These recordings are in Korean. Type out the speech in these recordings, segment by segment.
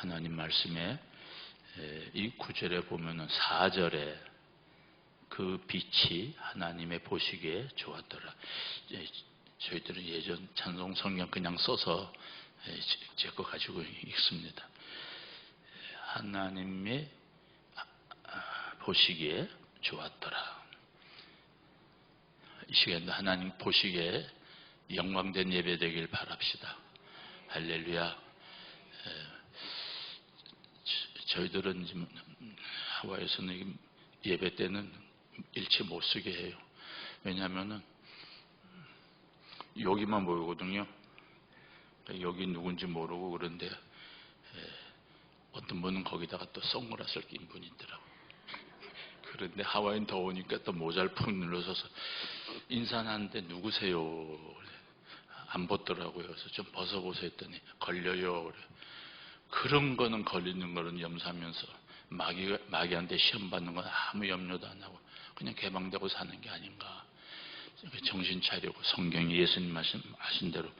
하나님 말씀에 이 구절에 보면은 4절에 그 빛이 하나님의 보시기에 좋았더라. 저희들은 예전 찬송 성경 그냥 써서 제 거 가지고 읽습니다. 하나님의 보시기에 좋았더라. 이 시간에 하나님 보시기에 영광된 예배 되길 바랍시다. 할렐루야. 저희들은 지금 하와이에서는 예배 때는 일체 못 쓰게 해요. 왜냐하면은 여기만 보이거든요. 여기 누군지 모르고. 그런데 어떤 분은 거기다가 또 선글라스를 낀 분이 있더라고요. 그런데 하와이는 더우니까 또 모자를 푹 눌러서서 인사하는데 누구세요? 안 벗더라고요. 그래서 좀 벗어보세요 했더니 걸려요. 그래. 그런 거는 걸리는 거는 염사하면서 마귀한테 시험 받는 건 아무 염려도 안 하고 그냥 개방되고 사는 게 아닌가. 정신 차리고 성경이 예수님 말씀하신 대로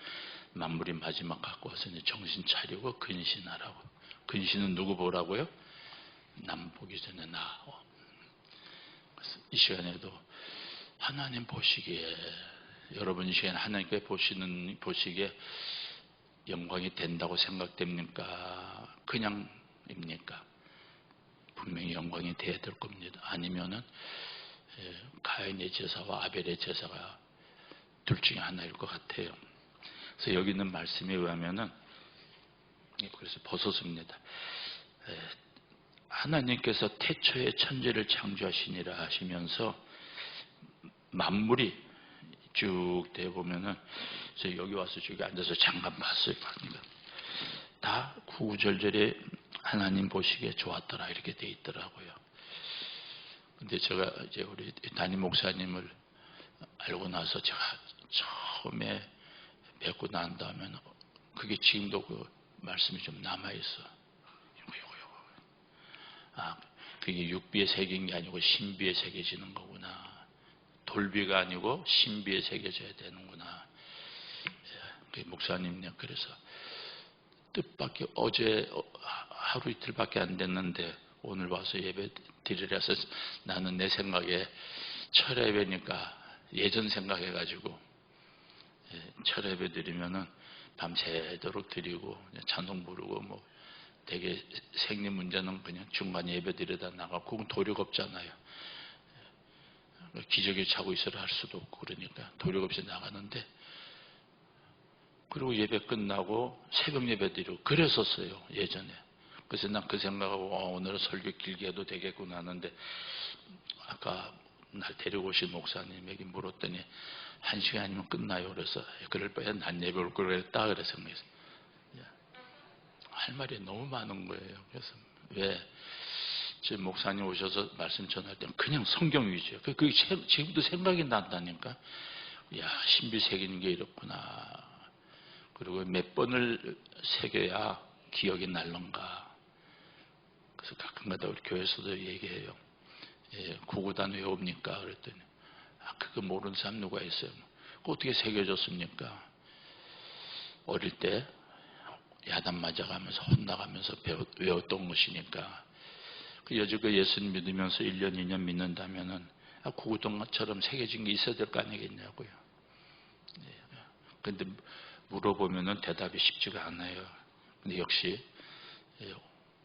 만물이 마지막 갖고 와서 정신 차리고 근신하라고. 근신은 누구 보라고요? 남 보기 전에 나. 그래서 이 시간에도 하나님 보시기에, 여러분 이 시간에 하나님께 보시기에 영광이 된다고 생각됩니까? 그냥입니까? 분명히 영광이 돼야 될 겁니다. 아니면은 가인의 제사와 아벨의 제사가 둘 중에 하나일 것 같아요. 그래서 여기 있는 말씀에 의하면은, 그래서 벗었습니다. 하나님께서 태초에 천지를 창조하시니라 하시면서 만물이 쭉 되어보면은, 제가 여기 와서 저기 앉아서 잠깐 봤어요. 그러니까 다 구구절절에 하나님 보시기에 좋았더라 이렇게 돼 있더라고요. 근데 제가 이제 우리 담임 목사님을 알고 나서 제가 처음에 뵙고 난 다음에는 그게 지금도 그 말씀이 좀 남아있어. 그게 육비에 새긴 게 아니고 신비에 새겨지는 거구나. 돌비가 아니고 신비에 새겨져야 되는구나. 목사님, 그래서 뜻밖의 어제 하루 이틀밖에 안 됐는데 오늘 와서 예배 드리라서 나는 내 생각에 철예배니까 예전 생각해가지고 철예배 드리면은 밤새도록 드리고 찬송 부르고 뭐 되게 생리 문제는 그냥 중간에 예배 드리다 나가고 그건 도력 없잖아요. 기저귀 차고 있으라 할 수도 없고 그러니까 도력 없이 나가는데, 그리고 예배 끝나고 새벽 예배 드리고 그랬었어요 예전에. 그래서 난 그 생각하고 오늘은 설교 길게 해도 되겠구나 하는데, 아까 날 데리고 오신 목사님에게 물었더니 1시간이면 끝나요. 그래서 그럴 바에 난 예배 올 걸 그랬다 그래서 할 말이 너무 많은 거예요. 그래서 왜 제 목사님 오셔서 말씀 전할 때는 그냥 성경 위주예요. 그게 지금도 생각이 난다니까. 야, 신비 새기는 게 이렇구나. 그리고 몇 번을 새겨야 기억이 날런가. 그래서 가끔가다 우리 교회에서도 얘기해요. 구구단 외웁니까? 그랬더니 그거 모르는 사람 누가 있어요? 어떻게 새겨졌습니까? 어릴 때 야단 맞아가면서 혼나가면서 외웠던 것이니까. 여지껏 예수님 믿으면서 1년 2년 믿는다면은 구구단처럼 새겨진 게 있어야 될 거 아니겠냐고요. 근데 물어보면은 대답이 쉽지가 않아요. 근데 역시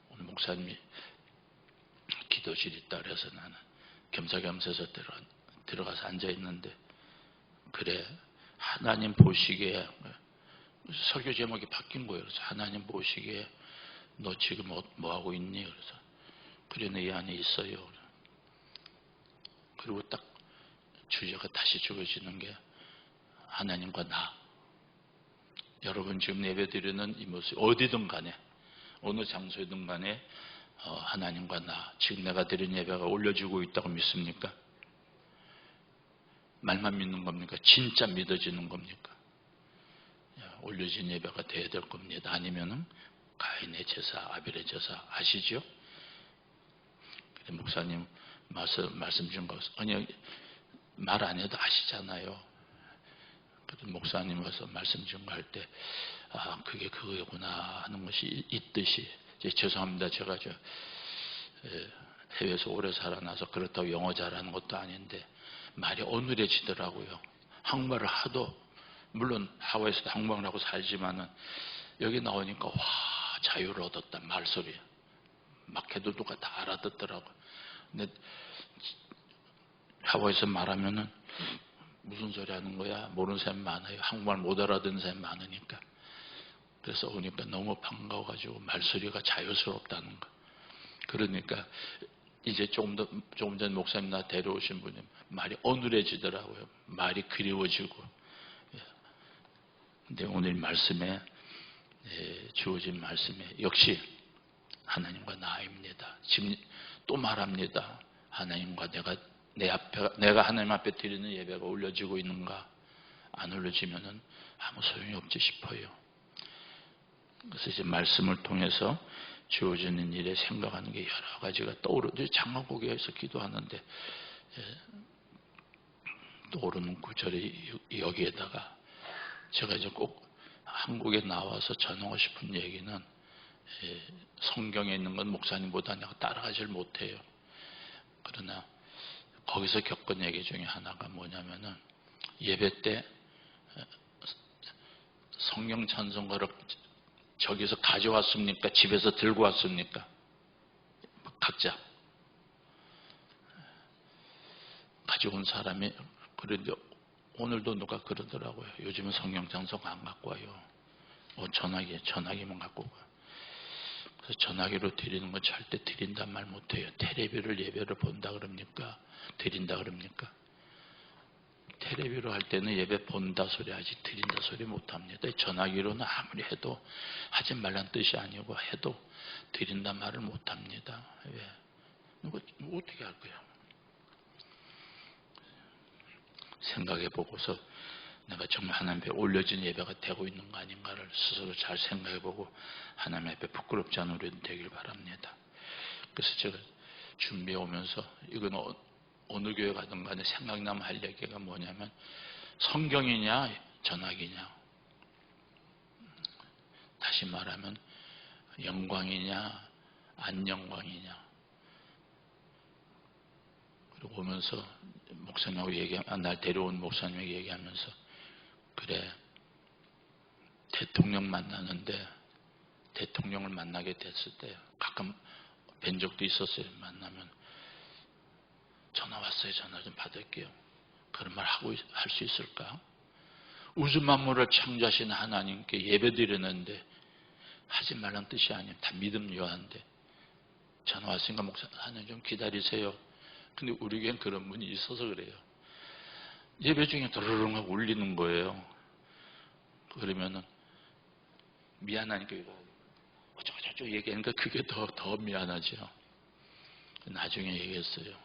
오늘 목사님이 기도실이 있다 그래서 나는 겸사겸사해서 들어가서 앉아있는데, 그래 하나님 보시기에, 설교 제목이 바뀐 거예요. 그래서 하나님 보시기에 너 지금 뭐 하고 있니? 그래서 그래 내 안에 있어요. 그리고 딱 주제가 다시 주어지는 게 하나님과 나. 여러분 지금 예배드리는 이 모습 어디든 간에 어느 장소에든 간에 하나님과 나, 지금 내가 드린 예배가 올려지고 있다고 믿습니까? 말만 믿는 겁니까? 진짜 믿어지는 겁니까? 올려진 예배가 돼야 될 겁니다. 아니면은 가인의 제사, 아벨의 제사 아시죠? 목사님 말씀 준 거 아니 말 안 해도 아시잖아요. 그래서 목사님 와서 말씀 준 거 할 때 그게 그거구나 하는 것이 있듯이 죄송합니다. 제가 해외에서 오래 살아나서 그렇다고 영어 잘하는 것도 아닌데 말이 어눌해지더라고요. 한국말을 하도 물론 하와이에서도 한국말을 하고 살지만은 여기 나오니까 와 자유를 얻었다 말소리 막 해도 누가 다 알아듣더라고요. 근데 하와이에서 말하면은 무슨 소리 하는 거야? 모르는 사람이 많아요. 한국말 못 알아듣는 사람이 많으니까. 그래서 오니까 너무 반가워가지고 말소리가 자유스럽다는 거. 그러니까 이제 조금 전 목사님 나 데려오신 분이 말이 어눌해지더라고요. 말이 그리워지고. 근데 오늘 말씀에 주어진 말씀에 역시 하나님과 나입니다. 지금 또 말합니다. 하나님과 내가 하나님 앞에 드리는 예배가 올려지고 있는가? 안 올려지면은 아무 소용이 없지 싶어요. 그래서 이제 말씀을 통해서 주어지는 일에 생각하는 게 여러 가지가 떠오르죠. 장로고개에서 기도하는데 떠오르는 구절이 여기에다가 제가 이제 꼭 한국에 나와서 전하고 싶은 얘기는 성경에 있는 건 목사님보다 내가 따라가질 못해요. 그러나 거기서 겪은 얘기 중에 하나가 뭐냐면은 예배 때 성경 찬송가를 저기서 가져왔습니까? 집에서 들고 왔습니까? 각자 가져온 사람이 그런데 오늘도 누가 그러더라고요. 요즘은 성경 찬송가 안 갖고 와요. 전화기만 갖고 가요. 그래서 전화기로 드리는 건 절대 드린단 말 못해요. 텔레비를 예배를 본다 그럽니까? 드린다 그럽니까? 텔레비로 할 때는 예배 본다 소리 하지 드린다 소리 못합니다. 전화기로는 아무리 해도 하지 말란 뜻이 아니고 해도 드린다 말을 못합니다. 왜? 누가 어떻게 할 거야? 생각해 보고서 내가 정말 하나님 앞에 올려진 예배가 되고 있는 거 아닌가를 스스로 잘 생각해 보고 하나님 앞에 부끄럽지 않은 우리는 되길 바랍니다. 그래서 제가 준비해 오면서 이건 어느 교회 가든 간에 생각나면 할 얘기가 뭐냐면 성경이냐 전학이냐, 다시 말하면 영광이냐 안 영광이냐. 그리고 오면서 목사님하고 날 데려온 목사님에게 얘기하면서 그래 대통령 만나는데 대통령을 만나게 됐을 때 가끔 뵌 적도 있었어요. 만나면 전화 왔어요. 전화 좀 받을게요. 그런 말 할 수 있을까? 우주 만물을 창조하신 하나님께 예배드리는데 하지 말란 뜻이 아니에요. 다 믿음 요한데 전화 왔으니까 목사 하나님 좀 기다리세요. 근데 우리 교회는 그런 분이 있어서 그래요. 예배 중에 드르릉 하고 울리는 거예요. 그러면은 미안하니까 이거 어쩌고저쩌고 얘기하니까 그게 더 미안하죠. 나중에 얘기했어요.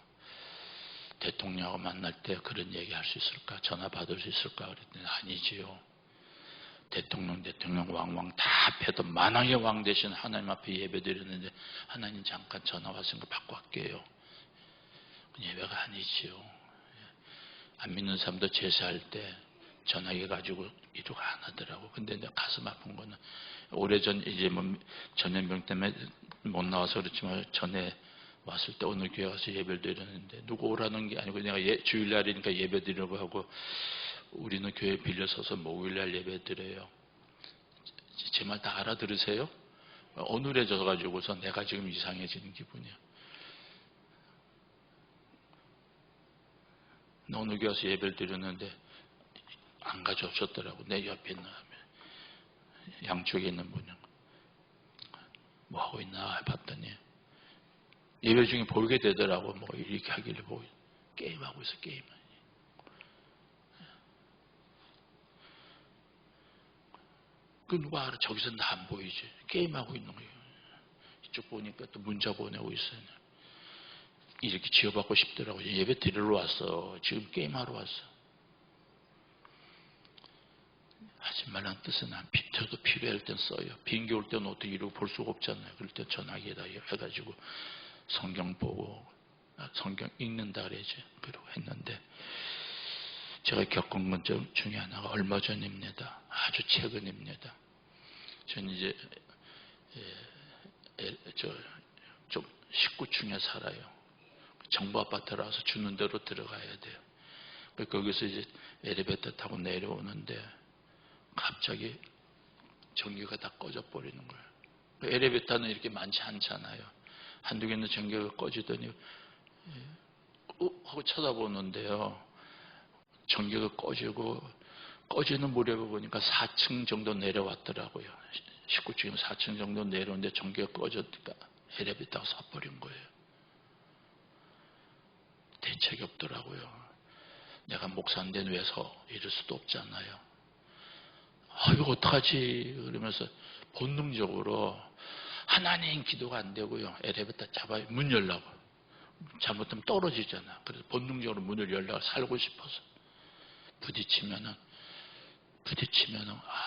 대통령하고 만날 때 그런 얘기 할 수 있을까? 전화 받을 수 있을까? 그랬더니 아니지요. 대통령 왕 다 앞에도 만왕의 왕 대신 하나님 앞에 예배 드렸는데 하나님 잠깐 전화 왔으니까 받고 할게요. 예배가 아니지요. 안 믿는 사람도 제사할 때 전화기 가지고 이루가 안 하더라고. 근데 내 가슴 아픈 거는 오래전 이제 뭐 전염병 때문에 못 나와서 그렇지만 전에 왔을 때 오늘 교회 와서 예배를 드렸는데 누구 오라는 게 아니고 내가 주일날이니까 예배 드리려고 하고 우리는 교회 빌려서서 목요일날 예배 드려요. 제 말 다 알아들으세요? 어눌해져 가지고서 내가 지금 이상해지는 기분이야. 오늘 교회 와서 예배를 드렸는데 안 가져오셨더라고. 내 옆에 있는 양쪽에 있는 분이 뭐 하고 있나 봤더니 예배 중에 보게 되더라고. 뭐 이렇게 하길래 보고 게임하고 있어. 게임. 그 누가 알아? 저기서 나 안 보이지. 게임하고 있는 거예요. 이쪽 보니까 또 문자 보내고 있어요. 이렇게 지어받고 싶더라고요. 예배 드리러 왔어. 지금 게임하러 왔어. 하지 말란 뜻은 안 저도 필요할 땐 써요. 비행기 올 때는 어떻게 이러고 볼 수가 없잖아요. 그럴 때 전화기에다 해가지고 성경 보고 성경 읽는다 그러죠. 그러고 했는데 제가 겪은 것 중에 하나가 얼마 전입니다. 아주 최근입니다. 저는 이제 좀 19층에 살아요. 정부 아파트라서 주는 대로 들어가야 돼요. 거기서 이제 엘리베이터 타고 내려오는데 갑자기 전기가 다 꺼져 버리는 거예요. 엘리베이터는 이렇게 많지 않잖아요. 한두 개는 전기가 꺼지더니 하고 쳐다보는데요. 전기가 꺼지고 꺼지는 무렵에 보니까 4층 정도 내려왔더라고요. 19층이면 4층 정도 내려오는데 전기가 꺼졌니까 엘리베이터가 서버린 거예요. 대책이 없더라고요. 내가 목사인데 왜 서? 이럴 수도 없잖아요. 이거 어떡하지? 그러면서 본능적으로 하나님 기도가 안 되고요. 엘리베이터 잡아요. 문 열라고. 잘못하면 떨어지잖아. 그래서 본능적으로 문을 열라고 살고 싶어서 부딪히면은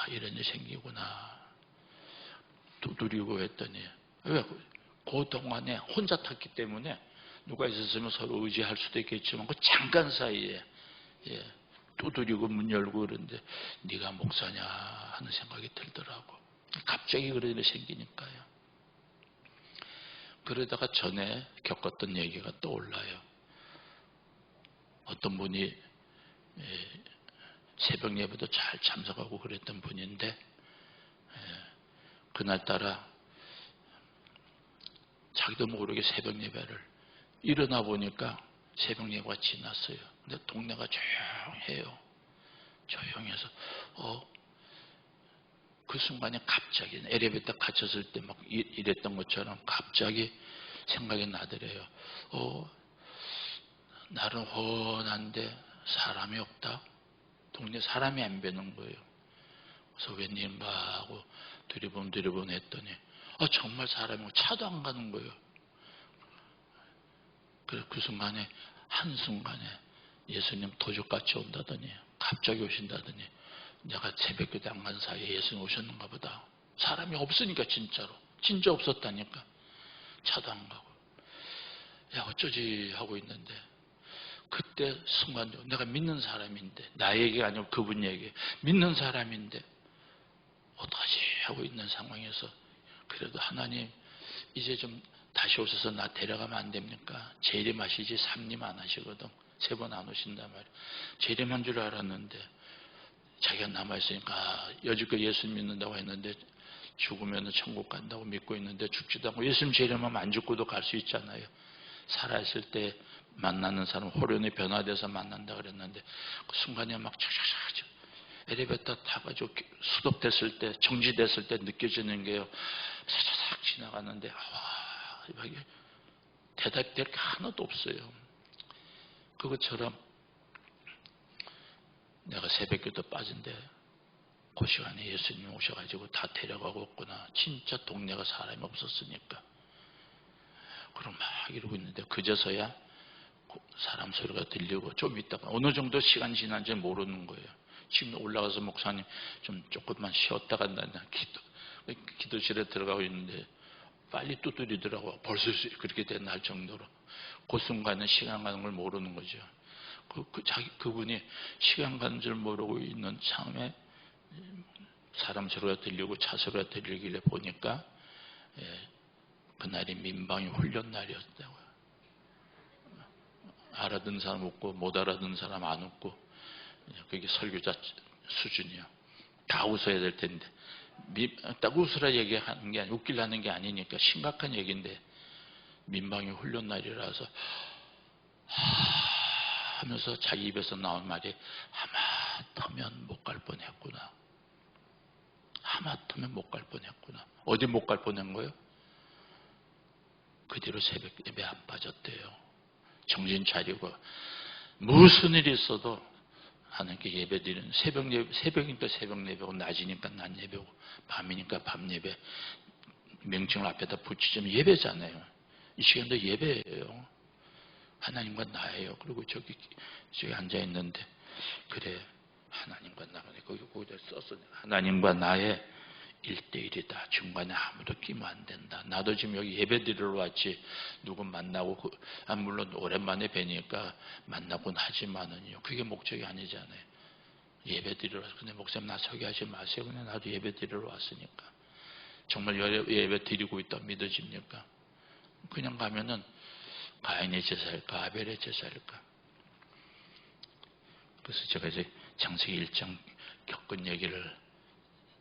이런 일이 생기구나. 두드리고 했더니 왜? 그 동안에 혼자 탔기 때문에 누가 있었으면 서로 의지할 수도 있겠지만 그 잠깐 사이에 두드리고 문 열고 그러는데 네가 목사냐 하는 생각이 들더라고. 갑자기 그런 일이 생기니까요. 그러다가 전에 겪었던 얘기가 떠올라요. 어떤 분이 새벽 예배도 잘 참석하고 그랬던 분인데 그날따라 자기도 모르게 새벽 예배를 일어나 보니까 새벽 예배가 지났어요. 근데 동네가 조용해요. 조용해서 그 순간에 갑자기 엘리베이터 갇혔을 때 막 이랬던 것처럼 갑자기 생각이 나더래요. 날은 훤한데 사람이 없다. 동네 사람이 안 뵈는 거예요. 그래서 웬일인가 하고 두리번 했더니 정말 사람이 차도 안 가는 거예요. 그래서 그 순간에 한순간에 예수님 도적같이 온다더니 갑자기 오신다더니 내가 새벽기도 안 간 사이에 예수님 오셨는가 보다. 사람이 없으니까 진짜로. 진짜 없었다니까. 차도 안 가고. 야 어쩌지 하고 있는데 그때 순간적으로 내가 믿는 사람인데 나 얘기가 아니고 그분 얘기 믿는 사람인데 어떡하지 하고 있는 상황에서 그래도 하나님 이제 좀 다시 오셔서 나 데려가면 안 됩니까? 재림하시지 3림 안 하시거든. 3번 안 오신단 말이야. 재림한 줄 알았는데 자기가 남아있으니까 여지껏 예수 믿는다고 했는데 죽으면 천국 간다고 믿고 있는데 죽지도 않고 예수님 재림하면 안 죽고도 갈 수 있잖아요. 살아있을 때 만나는 사람 호련히 변화돼서 만난다 그랬는데 그 순간에 막 착착착 엘리베이터 타가지고 수독됐을 때 정지됐을 때 느껴지는 게요. 사사삭 지나가는데 이게 대답될 게 하나도 없어요. 그것처럼 내가 새벽기도 빠진데 그 시간에 예수님 오셔가지고 다 데려가고 있구나. 진짜 동네가 사람이 없었으니까. 그럼 막 이러고 있는데 그제서야 사람 소리가 들리고 좀 있다가 어느 정도 시간 지난지 모르는 거예요. 지금 올라가서 목사님 좀 조금만 쉬었다 간다냐 기도실에 들어가고 있는데 빨리 두드리더라고. 벌써 그렇게 날 정도로 그 순간에 시간 가는 걸 모르는 거죠. 그분이 시간 가는 줄 모르고 있는 참에 사람 소리가 들리고 차 소리가 들리길래 보니까 그날이 민방위 훈련 날이었다고요. 알아듣는 사람 없고 못 알아듣는 사람 안 없고 그게 설교자 수준이야. 다 웃어야 될 텐데 딱 웃으라 얘기하는 게 아니고 웃기려는 게 아니니까 심각한 얘기인데 민방위 훈련 날이라서 하면서 자기 입에서 나온 말이 하마터면 못 갈 뻔했구나. 하마터면 못 갈 뻔했구나. 어디 못 갈 뻔한 거예요? 그 뒤로 새벽 예배 안 빠졌대요. 정신 차리고 무슨 일이 있어도 하나님께 예배 드리는 새벽이니까 새벽 예배고 낮이니까 낮 예배고 밤이니까 밤 예배 명칭을 앞에다 붙이자면 예배잖아요. 이 시간도 예배예요. 하나님과 나예요. 그리고 저기 앉아 있는데 그래 하나님과 나가 거기다 썼어. 하나님과 나의 1대1이다. 중간에 아무도 끼면 안 된다. 나도 지금 여기 예배 드리러 왔지 누구 만나고 물론 오랜만에 뵈니까 만나곤 하지만은요. 그게 목적이 아니잖아요. 예배 드리러 왔어. 근데 목사님 나 소개하지 마세요. 그냥 나도 예배 드리러 왔으니까. 정말 예배 드리고 있다 믿어집니까? 그냥 가면은 가인의 제사일까 아벨의 제사일까? 그래서 제가 이제 창세기 1장 겪은 얘기를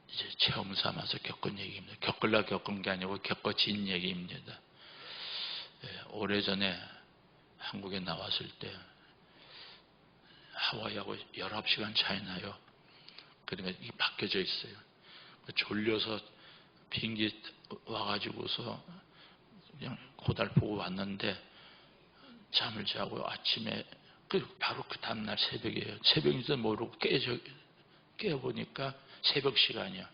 이제 체험 삼아서 겪은 얘기입니다. 겪으려 겪은 게 아니고 겪어진 얘기입니다. 오래전에 한국에 나왔을 때 하와이하고 19시간 차이 나요. 그러니까 이게 바뀌어져 있어요. 졸려서 비행기 와가지고서 그냥 고달프고 왔는데 잠을 자고 아침에 바로 그 다음날 새벽이에요. 새벽인지도 모르고 깨보니까 새벽 시간이야.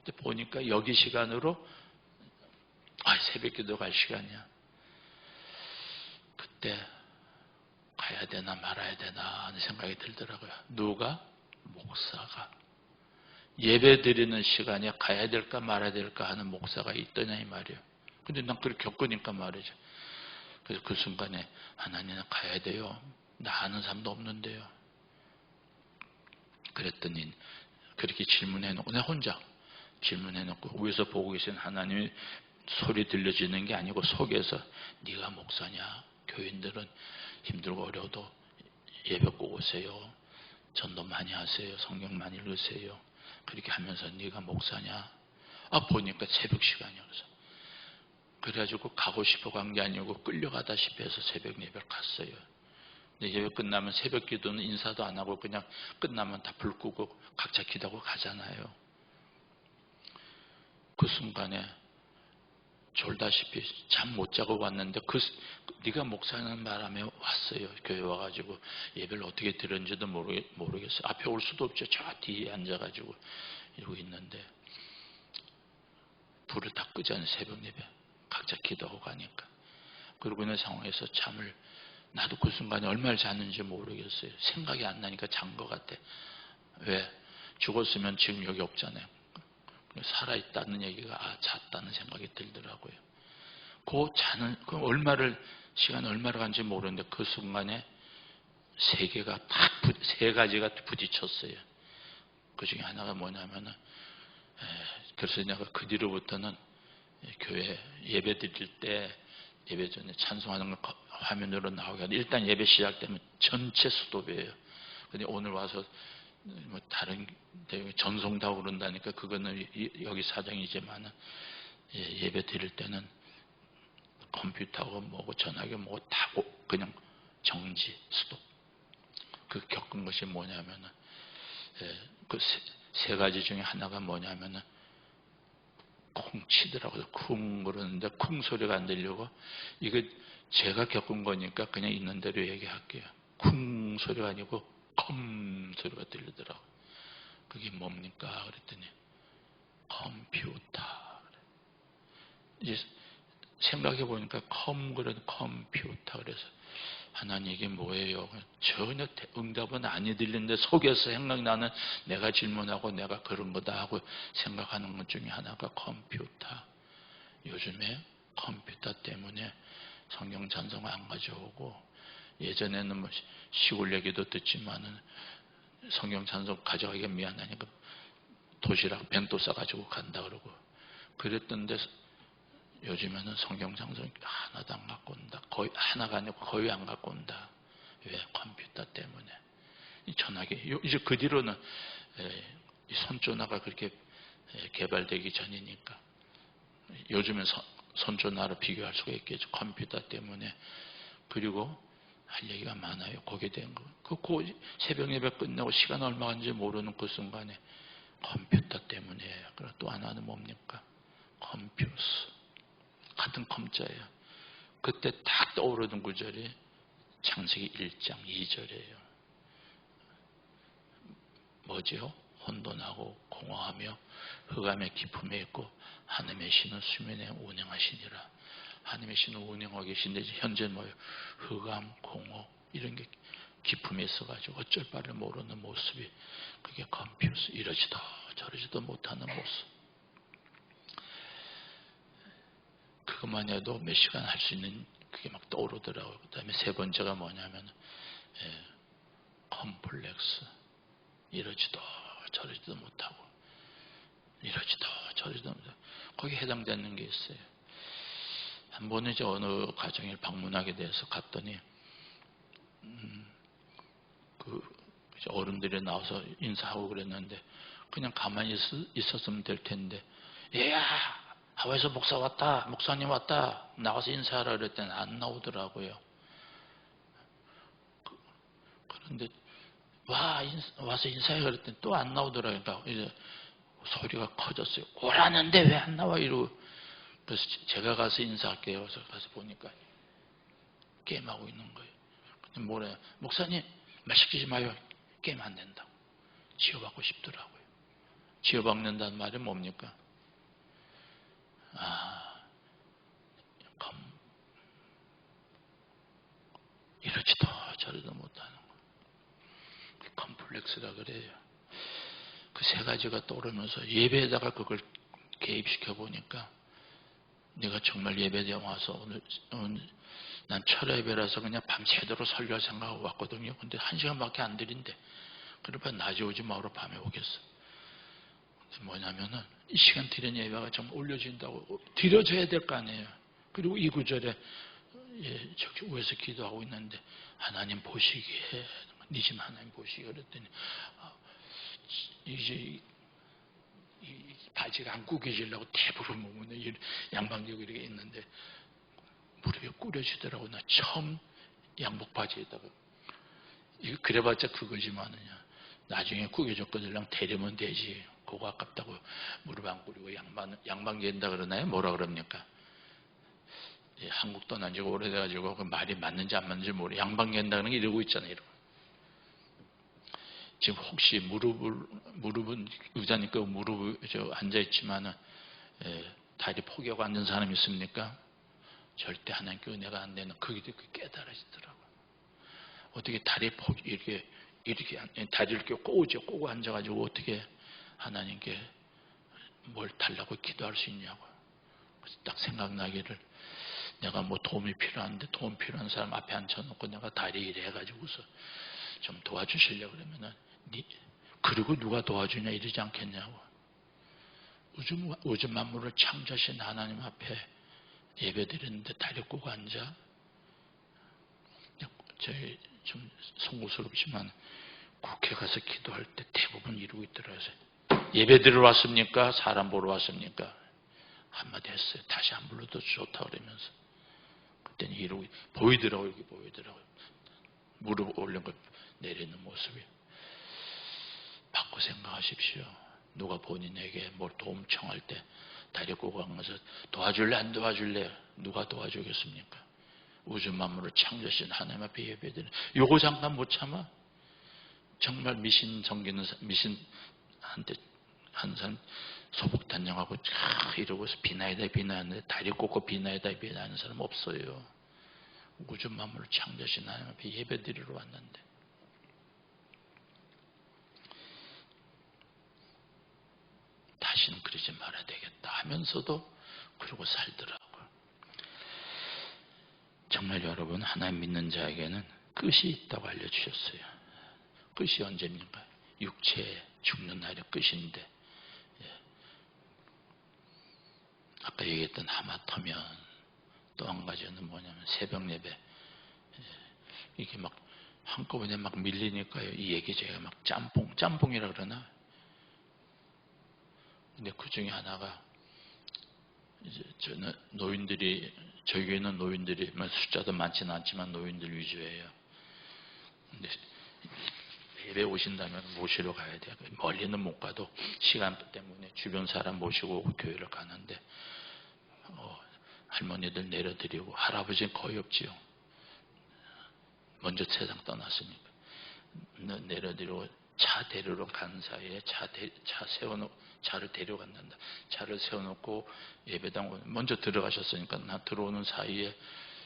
근데 보니까 여기 시간으로 새벽 기도 갈 시간이야. 그때 가야 되나 말아야 되나 하는 생각이 들더라고요. 누가? 목사가. 예배 드리는 시간에 가야 될까 말아야 될까 하는 목사가 있더냐 이 말이에요. 근데 난 그걸 겪으니까 말이죠. 그래서 그 순간에 하나님은 가야 돼요. 나 아는 사람도 없는데요. 그랬더니 그렇게 질문해놓고 내가 혼자 질문해놓고 위에서 보고 계신 하나님이 소리 들려지는 게 아니고 속에서 네가 목사냐? 교인들은 힘들고 어려워도 예배 꼭 오세요. 전도 많이 하세요. 성경 많이 읽으세요. 그렇게 하면서 네가 목사냐? 보니까 새벽 시간이야. 그래가지고 가고 싶어 간 게 아니고 끌려가다시피 해서 새벽 예배를 갔어요. 근데 예배 끝나면 새벽 기도는 인사도 안 하고 그냥 끝나면 다 불 끄고 각자 기도하고 가잖아요. 그 순간에 졸다시피 잠 못 자고 왔는데 네가 목사는 바람에 왔어요. 교회 와가지고 예배를 어떻게 들었는지도 모르겠어요. 앞에 올 수도 없죠. 저 뒤에 앉아가지고 이러고 있는데 불을 다 끄잖아요. 새벽 예배 각자 기도하고 가니까. 그러고 있는 상황에서 잠을 나도 그 순간에 얼마를 잤는지 모르겠어요. 생각이 안 나니까 잔 것 같아. 왜? 죽었으면 지금 여기 없잖아요. 살아있다는 얘기가 잤다는 생각이 들더라고요. 시간 얼마를 간지 모르는데 그 순간에 세 가지가 부딪혔어요. 그 중에 하나가 뭐냐면은 그래서 내가 그 뒤로부터는 교회 예배 드릴 때 예배 전에 찬송하는 거 화면으로 나오게 하는데 일단 예배 시작되면 전체 스톱이에요. 근데 오늘 와서 뭐 다른 전송다고 그런다니까 그거는 여기 사정이지만 예배 드릴 때는 컴퓨터하고 뭐고 전화기 뭐고 다 그냥 정지 스톱. 그 겪은 것이 뭐냐면은 그 세 가지 중에 하나가 뭐냐면은 쿵 치더라고요. 쿵 그러는데 쿵 소리가 안 들리고 이거 제가 겪은 거니까 그냥 있는 대로 얘기할게요. 쿵 소리가 아니고 컴 소리가 들리더라고요. 그게 뭡니까? 그랬더니 컴퓨터. 이제 생각해 보니까 컴퓨터. 그래서 하나님 이게 뭐예요? 전혀 응답은 아니 들리는데 속에서 생각나는 내가 질문하고 내가 그런 거다 하고 생각하는 것 중에 하나가 컴퓨터. 요즘에 컴퓨터 때문에 성경 찬송 안 가져오고 예전에는 뭐 시골 얘기도 듣지만은 성경 찬송 가져가기가 미안하니까 도시락 벤또 싸가지고 간다 그러고 그랬던데 요즘에는 성경 찬송 하나도 안 갖고 온다. 거의 하나가 아니고 거의 안 갖고 온다. 왜? 컴퓨터 때문에. 이 전화기 이제 그 뒤로는 이 손전화가 그렇게 개발되기 전이니까 요즘엔 손전화로 비교할 수가 있겠죠. 컴퓨터 때문에. 그리고 할 얘기가 많아요. 거기에 대한 거. 그 새벽 예배 끝나고 시간 얼마 간지 모르는 그 순간에 컴퓨터 때문에. 그리고 또 하나는 뭡니까? 컴퓨스. 같은 컴자예요. 그때 딱 떠오르는 구절이 창세기 1장 2절이에요. 뭐지요? 혼돈하고 공허하며 흑암의 깊음에 있고 하나님의 신은 수면에 운행하시니라. 하나님의 신은 운행하고 계신데 현재 뭐예요? 흑암, 공허 이런 게 깊음에 있어가지고 어쩔 바를 모르는 모습이 그게 컴퓨스. 이러지도 저러지도 못하는 모습. 그것만 해도 몇 시간 할 수 있는 그게 막 떠오르더라고요. 그 다음에 세 번째가 뭐냐면 컴플렉스. 이러지도 저러지도 못하고 이러지도 저러지도 못하고 거기에 해당되는 게 있어요. 한 번은 이제 어느 가정을 방문하게 돼서 갔더니 어른들이 나와서 인사하고 그랬는데 그냥 가만히 있었으면 될 텐데 얘야 하와이에서 목사 왔다 목사님 왔다 나가서 인사하라 그랬더니 안 나오더라고요. 그런데 와서 인사해 그랬더니 또 안 나오더라고요. 그러니까 이제 소리가 커졌어요. 오라는데 왜 안 나와 이러고 그래서 제가 가서 인사할게요. 그래서 가서 보니까 게임하고 있는 거예요. 근데 뭐래 목사님 말 시키지 마요. 게임 안 된다고. 치유받고 싶더라고요. 치유받는다는 말이 뭡니까? 이러지도 저러지도 못하는 거. 컴플렉스가 그래요. 그 세 가지가 떠오르면서 예배에다가 그걸 개입시켜 보니까 내가 정말 예배에 와서 오늘 난 철야 예배라서 그냥 밤새도록 설교 생각하고 왔거든요. 근데 1시간밖에 안 드린대. 그러니까 낮에 오지 마으로 밤에 오겠어. 근데 뭐냐면은 이 시간 드린 예배가 정말 올려진다고 드려져야 될 거 아니에요. 그리고 이 구절에 저기 위에서 기도하고 있는데 하나님 보시기에 네 집 하나님 보시기에 그랬더니 이제 이 바지가 안 구겨지려고 탭으로 먹으면 양방역 이렇게 있는데 무릎에 꾸려지더라고. 나 처음 양복 바지에다가 이거 그래봤자 그거지만은요. 나중에 구겨졌거든. 그냥 대려면 되지. 그거 아깝다고 무릎 안 꾸리고 양방기 된다 그러나요? 뭐라 그럽니까? 한국 떠난 지가 오래돼가지고 그 말이 맞는지 안 맞는지 모르. 양방기 된다는 게 이러고 있잖아요. 이러고. 지금 혹시 무릎은 의자니까 무릎 앉아 있지만은 다리 포개고 앉은 사람 있습니까? 절대 하나님께 은혜가 안 되는 거기도 깨달아지더라고요. 어떻게 다리 이렇게 다리를 이렇게 꼬고 앉아가지고 어떻게 하나님께 뭘 달라고 기도할 수 있냐고. 그래서 딱 생각나기를 내가 뭐 도움이 필요한데 도움 필요한 사람 앞에 앉혀놓고 내가 다리 이래 해가지고서 좀 도와주시려고 그러면은 그리고 누가 도와주냐 이러지 않겠냐고. 우주 만물을 창조하신 하나님 앞에 예배드리는데 다리 꼬고 앉아. 저희 좀 송구스럽지만 국회 가서 기도할 때 대부분 이러고 있더라고요. 예배드리러 왔습니까? 사람 보러 왔습니까? 한마디 했어요. 다시 안 불러도 좋다 그러면서. 그때는 이러고 보이더라고요. 여기 보이더라고요. 무릎 올린 걸 내리는 모습이. 바꿔 생각하십시오. 누가 본인에게 뭘 도움 청할 때 다리 꼬고 앉아서 도와줄래 안 도와줄래? 누가 도와주겠습니까? 우주 만물을 창조하신 하나님 앞에 예배드리는 요거 잠깐 못 참아? 정말 미신 섬기는 미신한테 항상 소복 단정하고 이러고서 비나이다 비나는데 다리 꽂고 비나이다 비나는 사람 없어요. 우주 만물을 창조하신 하나님 앞에 예배드리러 왔는데 다시는 그러지 말아야 되겠다 하면서도 그러고 살더라고요. 정말 여러분 하나님 믿는 자에게는 끝이 있다고 알려주셨어요. 끝이 언제입니까? 육체 죽는 날이 끝인데 아까 얘기했던 하마터면 또 한 가지는 뭐냐면 새벽 예배 이게 막 한꺼번에 막 밀리니까요. 이 얘기 제가 막 짬뽕이라 그러나 근데 그 중에 하나가 이제 저는 노인들이 저희 교회는 노인들이 숫자도 많지는 않지만 노인들 위주예요. 근데 예배 오신다면 모시러 가야 돼요. 멀리는 못 가도 시간 때문에 주변 사람 모시고 교회를 가는데 할머니들 내려드리고 할아버지는 거의 없지요. 먼저 세상 떠났으니까 내려드리고 차 데리러 간 사이에 차를 데려간단다. 차를 세워놓고 예배당 먼저 들어가셨으니까 나 들어오는 사이에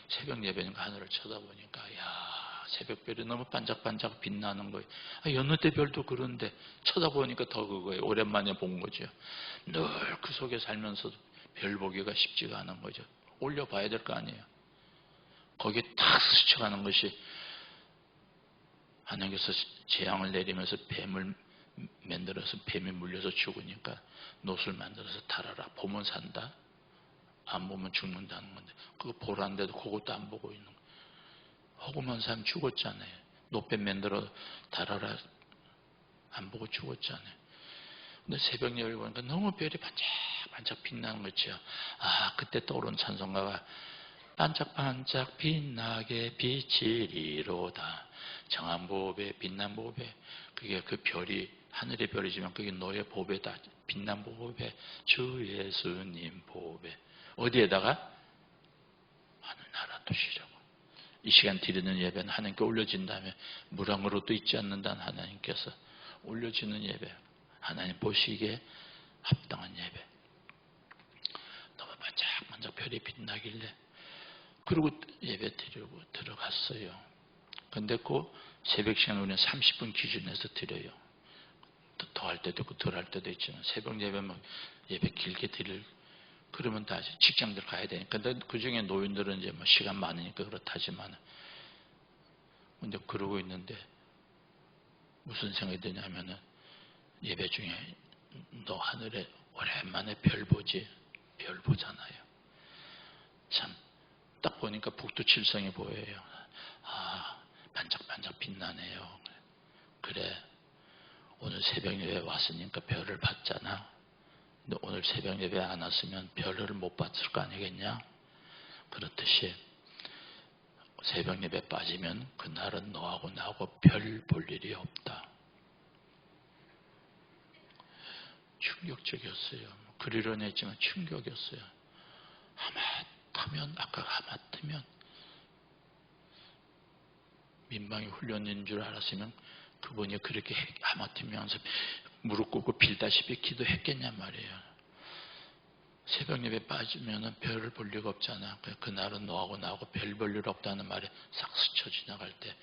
새벽 예배니까 하늘을 쳐다보니까 야 새벽별이 너무 반짝반짝 빛나는 거예요. 여느 때 별도 그런데 쳐다보니까 더 그거예요. 오랜만에 본 거죠. 늘 그 속에 살면서도 별 보기가 쉽지가 않은 거죠. 올려봐야 될 거 아니에요. 거기에 탁 스쳐가는 것이 하나님께서 재앙을 내리면서 뱀을 만들어서 뱀이 물려서 죽으니까 노술 만들어서 달아라. 보면 산다. 안 보면 죽는다는 건데 그거 보라는데도 그것도 안 보고 있는 거예요. 허구만 사람 죽었잖아요. 노뱀 만들어 달아라. 안 보고 죽었잖아요. 근데 새벽 예배를 보니까 너무 별이 반짝반짝 빛나는 거죠. 아, 그때 떠오른 찬송가가 반짝반짝 빛나게 비치리로다. 정한 보배, 빛난 보배. 그게 그 별이 하늘의 별이지만 그게 너의 보배다. 빛난 보배, 주 예수님 보배. 어디에다가? 하늘나라 도시라고. 이 시간 드리는 예배는 하나님께 올려진 다음에 무랑으로도 있지 않는다는 하나님께서 올려지는 예배. 하나님 보시기에 합당한 예배. 너무 반짝반짝 별이 빛나길래 그리고 예배 드리고 들어갔어요. 근데 그 새벽 시간 우리는 30분 기준에서 드려요. 더 할 때도 있고 덜 할 때도 있지만 새벽 예배면 예배 길게 드릴 그러면 다시 직장들 가야 되니까. 근데 그 중에 노인들은 이제 뭐 시간 많으니까 그렇다지만 근데 그러고 있는데 무슨 생각이 드냐면은 예배 중에 너 하늘에 오랜만에 별 보지? 별 보잖아요. 참 딱 보니까 북두칠성이 보여요. 아, 반짝반짝 빛나네요. 그래, 오늘 새벽 예배 왔으니까 별을 봤잖아. 근데 오늘 새벽 예배 안 왔으면 별을 못 봤을 거 아니겠냐? 그렇듯이 새벽 예배 빠지면 그날은 너하고 나하고 별 볼 일이 없다. 충격적이었어요. 그리려니 했지만 충격이었어요. 하마터면 민방위 훈련인 줄 알았으면 그분이 그렇게 하마터면 무릎 꿇고 빌다시피 기도했겠냔 말이에요. 새벽 예배 빠지면 별을 볼 리가 없잖아. 그날은 너하고 나하고 별 볼 일 없다는 말에 싹 스쳐 지나갈 때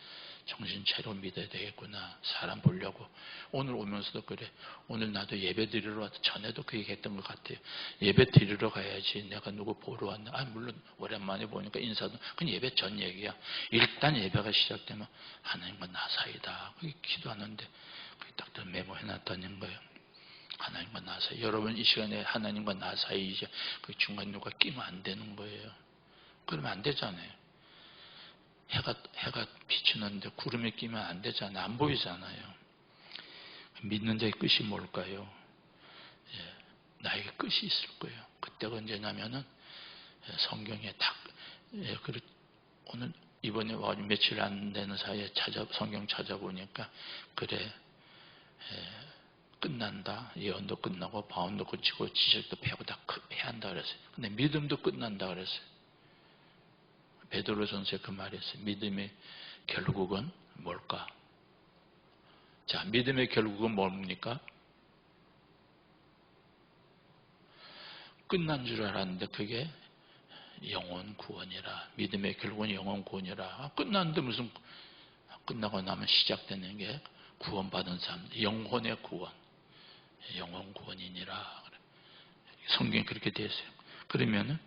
정신 차리고 믿어야 되겠구나. 사람 보려고. 오늘 오면서도 그래. 오늘 나도 예배 드리러 왔다. 전에도 그 얘기 했던 것 같아요. 예배 드리러 가야지. 내가 누구 보러 왔나. 물론 오랜만에 보니까 인사도. 그건 예배 전 얘기야. 일단 예배가 시작되면 하나님과 나 사이다. 그게 기도하는데 그게 딱 메모해놨다는 거예요. 하나님과 나 사이. 여러분 이 시간에 하나님과 나 사이 이제 그 중간 누가 끼면 안 되는 거예요. 그러면 안 되잖아요. 해가 비추는데 구름에 끼면 안 되잖아요. 안 보이잖아요. 믿는 자의 끝이 뭘까요? 나에게 끝이 있을 거예요. 그때가 언제냐면은 성경에 오늘 이번에 며칠 안 되는 사이에 성경 찾아보니까 그래 끝난다. 예언도 끝나고 바운도 그치고 지적도 패고 다 패한다 그랬어요. 근데 믿음도 끝난다 그랬어요. 베드로 전서에 그 말이 있어요. 믿음의 결국은 뭘까? 자, 믿음의 결국은 뭡니까? 끝난 줄 알았는데 그게 영혼 구원이라. 믿음의 결국은 영혼 구원이라. 끝났는데 무슨 끝나고 나면 시작되는 게 구원받은 사람, 영혼의 구원, 영혼 구원이니라. 성경에 그렇게 되어 있어요. 그러면은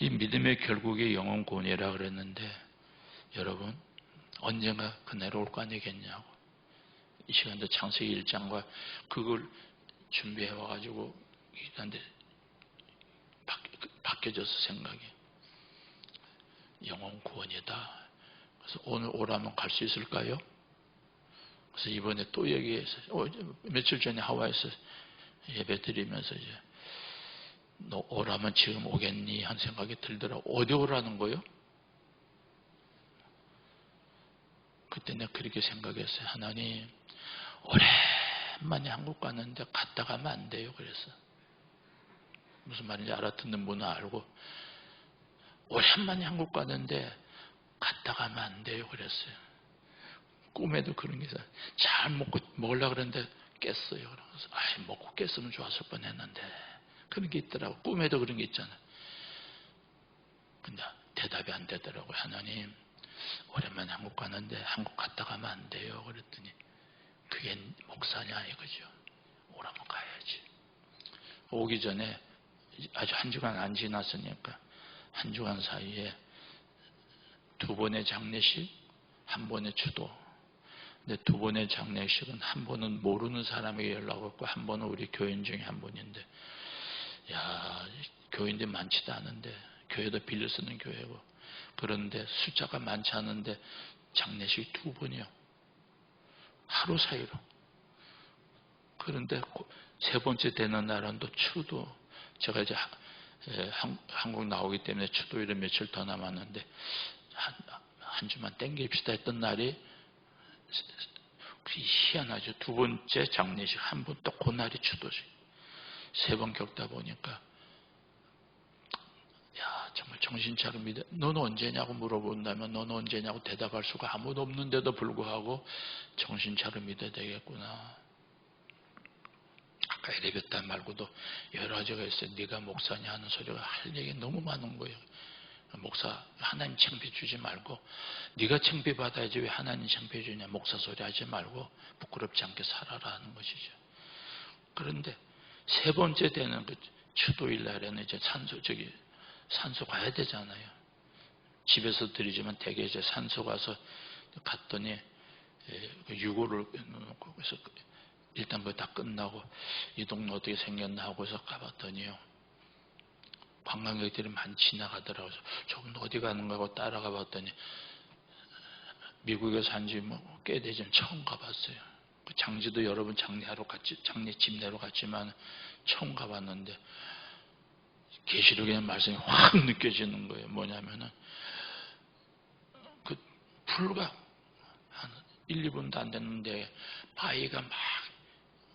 이 믿음의 결국에 영혼 구원이라 그랬는데 여러분 언젠가 그날 올 거 아니겠냐고. 이 시간도 창세기 1장과 그걸 준비해 와가지고 근데 바뀌어져서 생각이 영혼 구원이다. 그래서 오늘 오라면 갈 수 있을까요? 그래서 이번에 또 얘기해서 며칠 전에 하와이에서 예배 드리면서 이제 너 오라면 지금 오겠니? 한 생각이 들더라고. 어디 오라는 거요? 그때 내가 그렇게 생각했어요. 하나님, 오랜만에 한국 갔는데 갔다 가면 안 돼요. 그래서 무슨 말인지 알아듣는 분은 알고 오랜만에 한국 갔는데 갔다 가면 안 돼요. 그랬어요. 꿈에도 그런 게 있어요. 잘 먹으려고 그랬는데 깼어요. 그래서 먹고 깼으면 좋았을 뻔했는데 그런 게 있더라고. 꿈에도 그런 게 있잖아요. 근데 대답이 안 되더라고요. 하나님, 오랜만에 한국 가는데 한국 갔다 가면 안 돼요. 그랬더니 그게 목사냐 이거죠. 오라면 가야지. 오기 전에 아주 한 주간 안 지났으니까 한 주간 사이에 2번의 장례식, 1번의 추도, 근데 두 번의 장례식은 한 번은 모르는 사람에게 연락 왔고 한 번은 우리 교인 중에 한 분인데, 야, 교인들이 많지도 않은데 교회도 빌려 쓰는 교회고, 그런데 숫자가 많지 않은데 장례식이 두 번이요. 하루 사이로. 그런데 세 번째 되는 날은 또 추도, 제가 이제 한국 나오기 때문에 추도일에 며칠 더 남았는데 한 주만 땡깁시다 했던 날이 희한하죠. 두 번째 장례식 한 번 또 그날이 추도식. 세 번 겪다 보니까 야, 정말 정신 차립니다. 너는 언제냐고 물어본다면 너는 언제냐고 대답할 수가 아무도 없는데도 불구하고 정신 차립니다 되겠구나. 아까 에레베타 말고도 여러 가지가 있어요. 네가 목사냐 하는 소리가 할 얘기 너무 많은 거예요. 목사, 하나님 창피 주지 말고 네가 창피 받아야지 왜 하나님 창피 주냐. 목사 소리 하지 말고 부끄럽지 않게 살아라 하는 것이죠. 그런데 세 번째 되는 그 추도일 날에는 이제 산소 가야 되잖아요. 집에서 드리지만 대개 이제 산소 가서 갔더니 유골을 놓고, 그래서 일단 그거 다 끝나고 이 동네 어떻게 생겼나 하고서 가봤더니요, 관광객들이 많이 지나가더라고요. 조금 어디 가는가 하고 따라가 봤더니 미국에 산지 꽤 되지만 처음 가봤어요. 장지도 여러 번 장례 집내로 갔지만 처음 가봤는데 계시록의 말씀이 확 느껴지는 거예요. 뭐냐면은 그 불과 한 1, 2분도 안 됐는데 바위가 막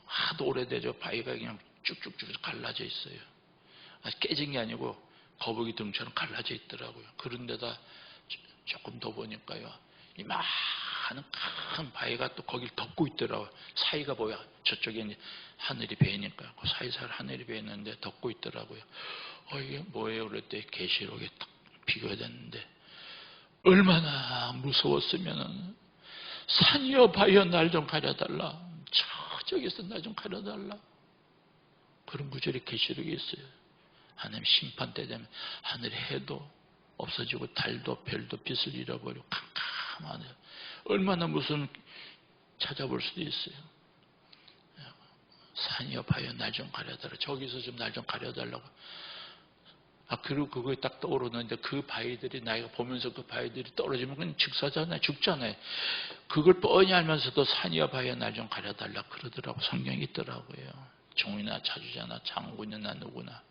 하도 오래되죠. 바위가 그냥 쭉쭉쭉 갈라져 있어요. 깨진 게 아니고 거북이 등처럼 갈라져 있더라고요. 그런데다 조금 더 보니까요, 이 많은 큰 바위가 또 거길 덮고 있더라고요. 사이가 뭐야? 저쪽에 이제 하늘이 베이니까 그 사이사이 하늘이 베이는데 덮고 있더라고요. 이게 뭐예요? 그랬더니 계시록에 딱 비교됐는데 얼마나 무서웠으면은 산이여 바위여 날 좀 가려달라. 저쪽에서 날 좀 가려달라. 그런 구절이 계시록에 있어요. 하나님 심판 때 되면 하늘의 해도 없어지고 달도 별도 빛을 잃어버리고 캄캄하네요. 얼마나 무슨 찾아볼 수도 있어요. 산이여 바위여 날 좀 가려달라. 저기서 좀 날 좀 가려달라고. 그리고 그거에 딱 떠오르는데 그 바위들이 나이가 보면서 그 바위들이 떨어지면 그냥 즉사잖아요. 죽잖아요. 그걸 뻔히 알면서도 산이여 바위여 날 좀 가려달라 그러더라고. 성경이 있더라고요. 종이나 자주자나 장군이나 누구나.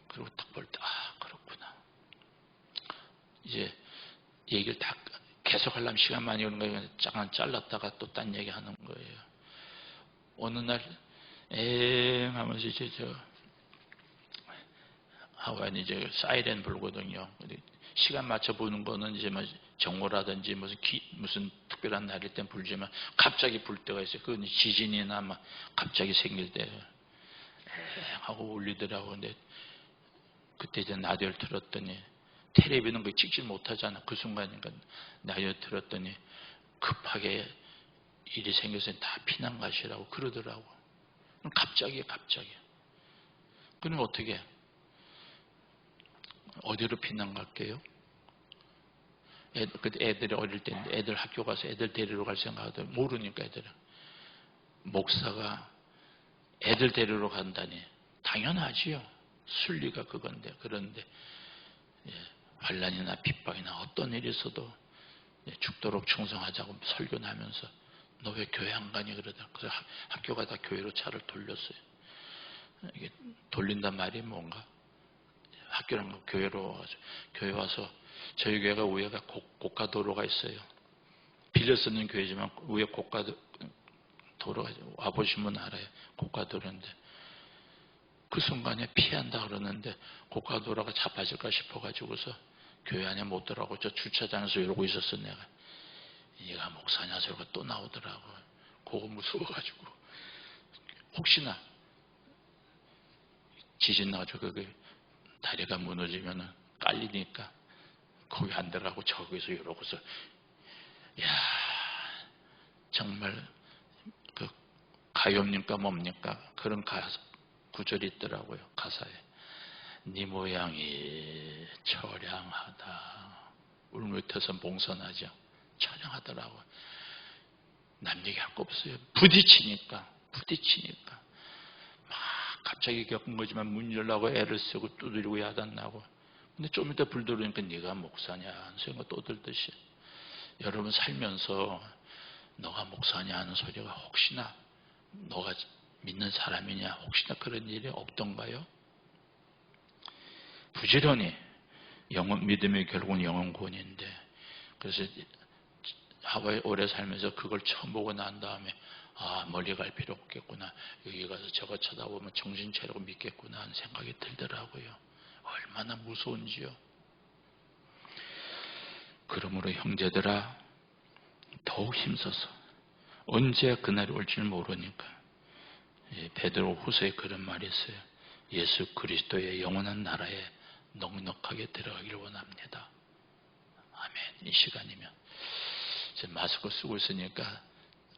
그리고 딱 볼 때 그렇구나. 이제 얘기를 다 계속 하려면 시간 많이 오는 거예요. 잠깐 잘랐다가 또 딴 얘기 하는 거예요. 어느 날 하면서 이제 하와이는 이제 사이렌 불거든요. 시간 맞춰 부는 거는 이제 뭐 정오라든지 무슨 특별한 날일 땐 불지만 갑자기 불 때가 있어요. 그건 지진이나 막 갑자기 생길 때 하고 울리더라고. 근데 그때 이제 라디오를 틀었더니 텔레비는 그 찍질 못하잖아. 그 순간이니까 라디오 틀었더니 급하게 일이 생겨서 다 피난 가시라고 그러더라고. 갑자기. 그럼 어떻게? 어디로 피난 갈게요? 애들이 어릴 때인데 애들 학교 가서 애들 데리러 갈 생각하더니 모르니까 애들은. 목사가 애들 데리러 간다니 당연하지요. 순리가 그건데. 그런데 환난이나 핍박이나 어떤 일이 있어도 죽도록 충성하자고 설교를 하면서 너 왜 교회 안 가니 그러더라. 그래서 학교 가다 교회로 차를 돌렸어요. 이게 돌린단 말이 뭔가? 학교랑 교회로 와서 교회 와서 저희 교회가 위에가 고가도로가 있어요. 빌려 쓰는 교회지만 위에 고가도로가 와 보시면 알아요. 고가도로인데 그 순간에 피한다 그러는데 고가도로가 자빠질까 싶어가지고서 교회 안에 못 들어가고 저 주차장에서 이러고 있었어. 얘가 목사냐 소리가 또 나오더라고. 그거 무서워가지고 혹시나 지진 나가지고 다리가 무너지면은 깔리니까 거기 안 들어가고 저기서 이러고서 정말 그 가엾니까 뭡니까 그런 구절이 있더라고요. 가사에 네 모양이 처량하다. 울밑에서 봉선하죠. 찬양하더라고. 남 얘기할 거 없어요. 부딪히니까. 막 갑자기 겪은 거지만 문 열라고 애를 쓰고 두드리고 야단나고. 근데 좀 이따 불 들어오니까 네가 목사냐 하는 소리가 떠들듯이. 여러분 살면서 너가 목사냐 하는 소리가 혹시나 너가 믿는 사람이냐 혹시나 그런 일이 없던가요? 부지런히 믿음이 결국은 영혼 구원인데, 그래서 하와이 오래 살면서 그걸 처음 보고 난 다음에 멀리 갈 필요 없겠구나, 여기 가서 저거 쳐다보면 정신 차리고 믿겠구나 하는 생각이 들더라고요. 얼마나 무서운지요. 그러므로 형제들아, 더욱 힘써서, 언제 그날이 올지를 모르니까, 베드로 후서에 그런 말이 있어요. 예수 그리스도의 영원한 나라에 넉넉하게 들어가기를 원합니다. 아멘. 이 시간이면 지금 마스크 쓰고 있으니까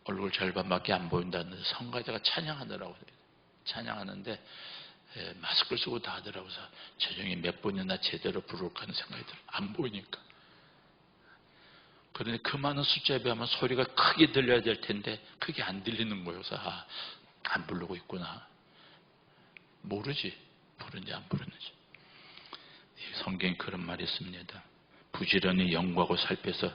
얼굴 절반밖에 안 보인다는데 성가대가 찬양하더라고요. 찬양하는데 마스크를 쓰고 다 하더라고요. 저녁에 몇 번이나 제대로 부를까 하는 생각이 들어요. 안 보이니까. 그런데 그 많은 숫자에 비하면 소리가 크게 들려야 될 텐데 그게 안 들리는 거예요. 그래서 안 부르고 있구나. 모르지. 부른지 안 부르는지. 성경에 그런 말이 있습니다. 부지런히 연구하고 살펴서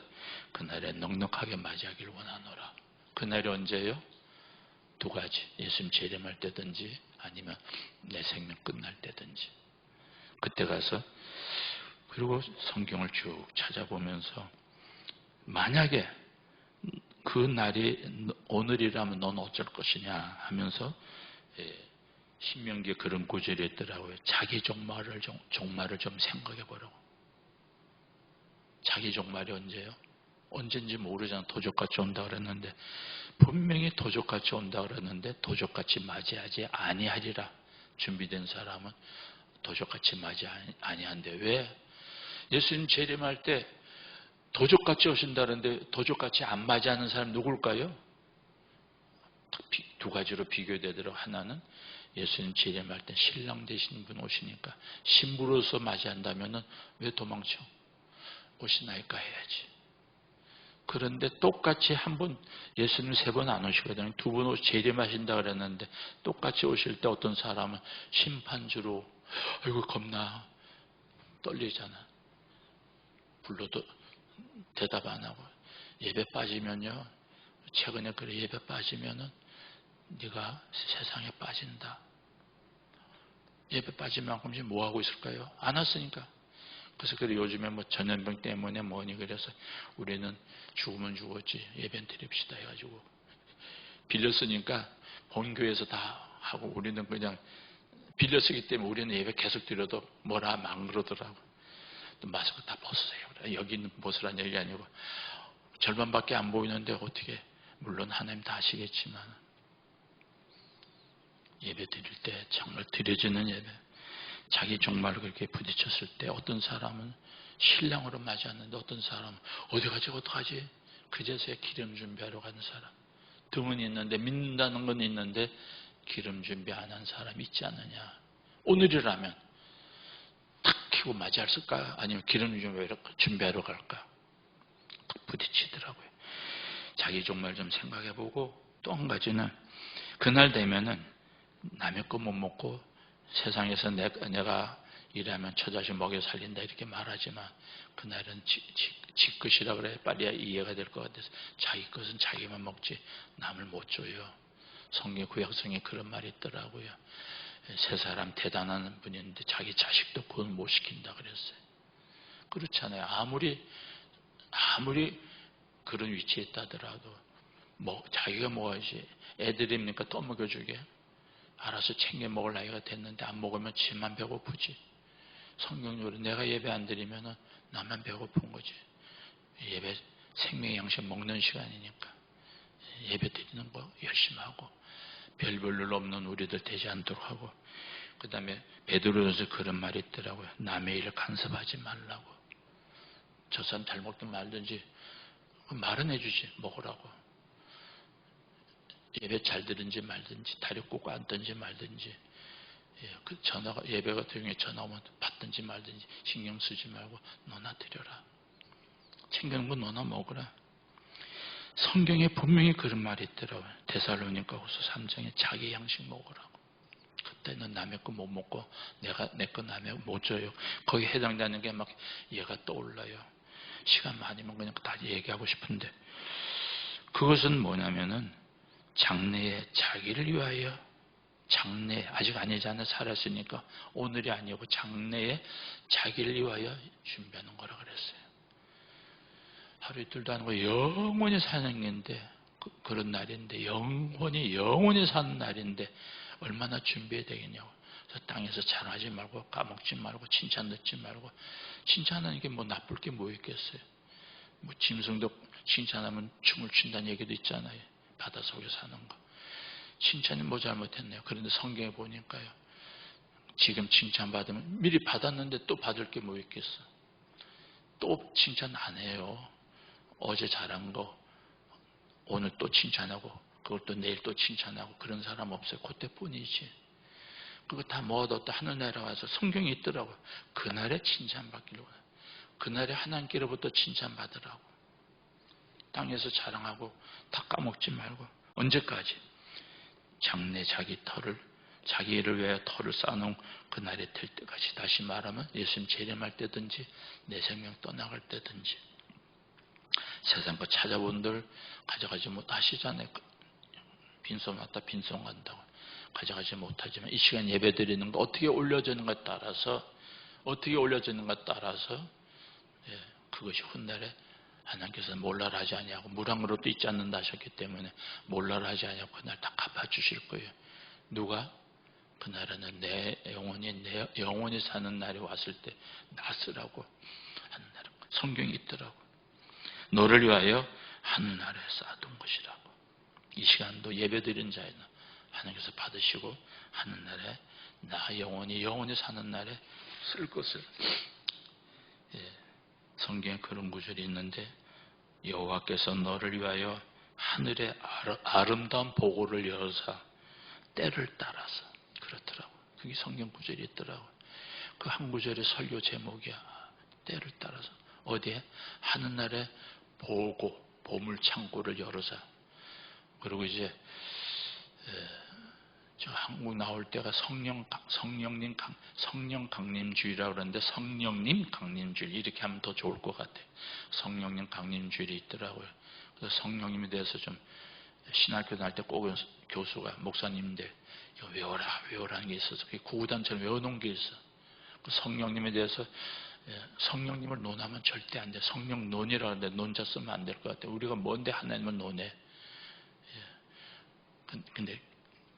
그날에 넉넉하게 맞이하기를 원하노라. 그날이 언제예요? 두 가지. 예수님 재림할 때든지 아니면 내 생명 끝날 때든지. 그때 가서, 그리고 성경을 쭉 찾아보면서 만약에 그 날이 오늘이라면 넌 어쩔 것이냐 하면서 신명기에 그런 구절이 있더라고요. 자기 종말을 좀 생각해 보라고. 자기 종말이 언제예요? 언젠지 모르잖아. 도적같이 온다 그랬는데, 분명히 도적같이 온다 그랬는데 도적같이 맞이하지 아니하리라. 준비된 사람은 도적같이 맞이 아니한데, 왜? 예수님 재림할 때 도적같이 오신다는데 도적같이 안 맞이하는 사람 누굴까요? 두 가지로 비교되더라고. 하나는 예수님 재림할 때 신랑 되시는 분 오시니까 신부로서 맞이한다면 왜 도망쳐? 오시나이까 해야지. 그런데 똑같이 한 번, 예수님 3번 안 오시거든요. 2번 재림하신다 그랬는데 똑같이 오실 때 어떤 사람은 심판주로, 아이고 겁나 떨리잖아. 불러도 대답 안 하고. 예배 빠지면요, 최근에 그래, 예배 빠지면은 네가 세상에 빠진다. 예배 빠진 만큼 지금 뭐 하고 있을까요? 안 왔으니까. 그래서 그래, 요즘에 뭐 전염병 때문에 뭐니 그래서 우리는 죽으면 죽었지 예배는 드립시다 해가지고 빌려 쓰니까 본교에서 다 하고, 우리는 그냥 빌려 쓰기 때문에 우리는 예배 계속 드려도 뭐라 안 그러더라고. 또 마스크 다 벗으세요. 여기는 벗으라는 얘기 아니고 절반밖에 안 보이는데 어떻게, 물론 하나님 다 아시겠지만 예배 드릴 때 정말 드려지는 예배, 자기 종말을 그렇게 부딪혔을 때 어떤 사람은 신랑으로 맞이하는데 어떤 사람은 어떡하지? 그제서야 기름 준비하러 가는 사람, 등은 있는데 믿는다는 건 있는데 기름 준비 안 한 사람 있지 않느냐. 오늘이라면 탁 켜고 맞이할까? 아니면 기름 준비하러 갈까? 탁 부딪히더라고요. 자기 종말 좀 생각해보고, 또 한 가지는 그날 되면은 남의 거 못 먹고 세상에서 내가 일하면 처자식 먹여 살린다 이렇게 말하지만 그날은 지 것이라 그래 빨리 이해가 될 것 같아서 자기 것은 자기만 먹지 남을 못 줘요. 성경 구약성에 그런 말이 있더라고요. 세 사람 대단한 분인데 자기 자식도 구원 못 시킨다 그랬어요. 그렇잖아요. 아무리 그런 위치에 있다더라도 자기가 먹어야지. 애들입니까? 떠먹여주게. 알아서 챙겨 먹을 나이가 됐는데 안 먹으면 지만 배고프지. 성경적으로 내가 예배 안 드리면 나만 배고픈 거지. 예배 생명의 양식 먹는 시간이니까 예배 드리는 거 열심히 하고, 별 볼일 없는 우리들 되지 않도록 하고, 그 다음에 베드로전서 그런 말이 있더라고요. 남의 일을 간섭하지 말라고. 저 사람 잘 먹든 말든지 말은 해주지 먹으라고. 예배 잘 들은지 말든지 다리 꽂고 앉든지 말든지, 그 전화가 예배 같은 경우에 전화 오면 받든지 말든지 신경 쓰지 말고 너나 드려라. 챙기는 거 너나 먹으라. 성경에 분명히 그런 말이 있더라고요. 데살로니가후서 3장에 자기 양식 먹으라고. 그때는 남의 거 못 먹고 내가 내 거 남의 거 못 줘요. 거기에 해당되는 게 막 얘가 떠올라요. 시간 많으면 그냥 다 얘기하고 싶은데, 그것은 뭐냐면은 장래에 자기를 위하여, 장래 아직 아니잖아요. 살았으니까 오늘이 아니고 장래에 자기를 위하여 준비하는 거라 그랬어요. 하루 이틀도 아니고 영원히 사는 건데, 그런 날인데, 영원히 사는 날인데 얼마나 준비해야 되겠냐고. 그래서 땅에서 자랑하지 말고 까먹지 말고 칭찬 듣지 말고. 칭찬하는 게 뭐 나쁠 게 뭐 있겠어요. 뭐 짐승도 칭찬하면 춤을 춘다는 얘기도 있잖아요. 바다 속에 사는 거. 칭찬이 뭐 잘못했네요. 그런데 성경에 보니까요, 지금 칭찬받으면 미리 받았는데 또 받을 게 뭐 있겠어. 또 칭찬 안 해요. 어제 잘한 거 오늘 또 칭찬하고 그걸 또 내일 또 칭찬하고 그런 사람 없어요. 그때뿐이지. 그거 다 모아뒀다 하늘나라 와서 성경이 있더라고요. 그날에 칭찬받기로. 그날에 하나님께로부터 칭찬받으라고. 땅에서 자랑하고 다 까먹지 말고. 언제까지? 장래 자기 일을 위하여 터를 쌓아놓은 그날이 될 때까지. 다시 말하면 예수님 재림할 때든지 내 생명 떠나갈 때든지. 세상 거 찾아본들 가져가지 못하시잖아요. 빈손 왔다 빈손 간다고. 가져가지 못하지만 이 시간 예배 드리는 거 어떻게 올려지는가에 따라서 그것이 훗날에 하나님께서 몰라라 하지 아니하고 물한 그릇도 잊지 않는다 하셨기 때문에 몰라라 하지 아니하고 그날 다 갚아주실 거예요. 누가? 그날에는 내 영원히 사는 날이 왔을 때 나 쓰라고 하는 날. 성경이 있더라고. 너를 위하여 하늘나라에 쌓아둔 것이라고. 이 시간도 예배드린 자에는 하나님께서 받으시고 하늘나라에 나 영원히 사는 날에 쓸 것을. 성경에 그런 구절이 있는데, 여호와께서 너를 위하여 하늘의 아름다운 보고를 여사 때를 따라서. 그렇더라고. 그게 성경 구절이 있더라고. 그 한 구절의 설교 제목이야. 때를 따라서. 어디에? 하늘나라에 보물 창고를 열어서. 그리고 이제 저 한국 나올 때가 성령 강림주의라고 그러는데, 성령님 강림주의 이렇게 하면 더 좋을 것 같아요. 성령님 강림주의이 있더라고요. 그래서 성령님에 대해서 좀 신학교 다닐 때 꼭 교수가 목사님인데 이거 외워라는 게 있어서 구구단처럼 외워놓은 게 있어. 그 성령님에 대해서 성령님을 논하면 절대 안 돼. 성령 논이라고 하는데 논자 쓰면 안 될 것 같아요. 우리가 뭔데 하나님을 논해. 근데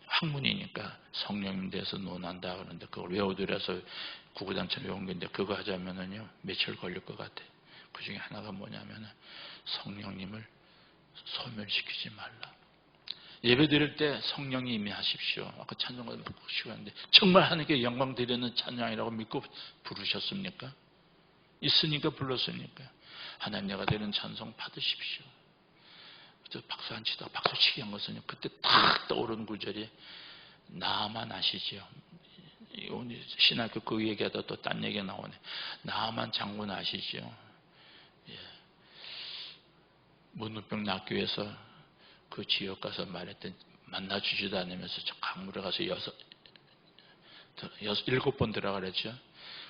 학문이니까 성령님에 대해서 논한다 그러는데 그걸 외워드려서 구구단처럼 외운 건데, 그거 하자면은요 며칠 걸릴 것 같아요. 그 중에 하나가 뭐냐면은 성령님을 소멸시키지 말라. 예배 드릴 때 성령이 임하십시오. 아까 찬송가 보시고 하는데 정말 하나님께 영광 드리는 찬양이라고 믿고 부르셨습니까? 있으니까 불렀으니까. 하나님 내가 드리는 찬송 받으십시오. 박수 안 치다가 박수치기 한 것은 그때 탁 떠오르는 구절이 나만 아시지요. 오늘 신학교 그 얘기하다 또 딴 얘기가 나오네. 나만 장군 아시지요. 문우병 낙교에서 그 지역 가서 말했던 만나주지도 않으면서 저 강물에 가서 7번 들어가랬죠.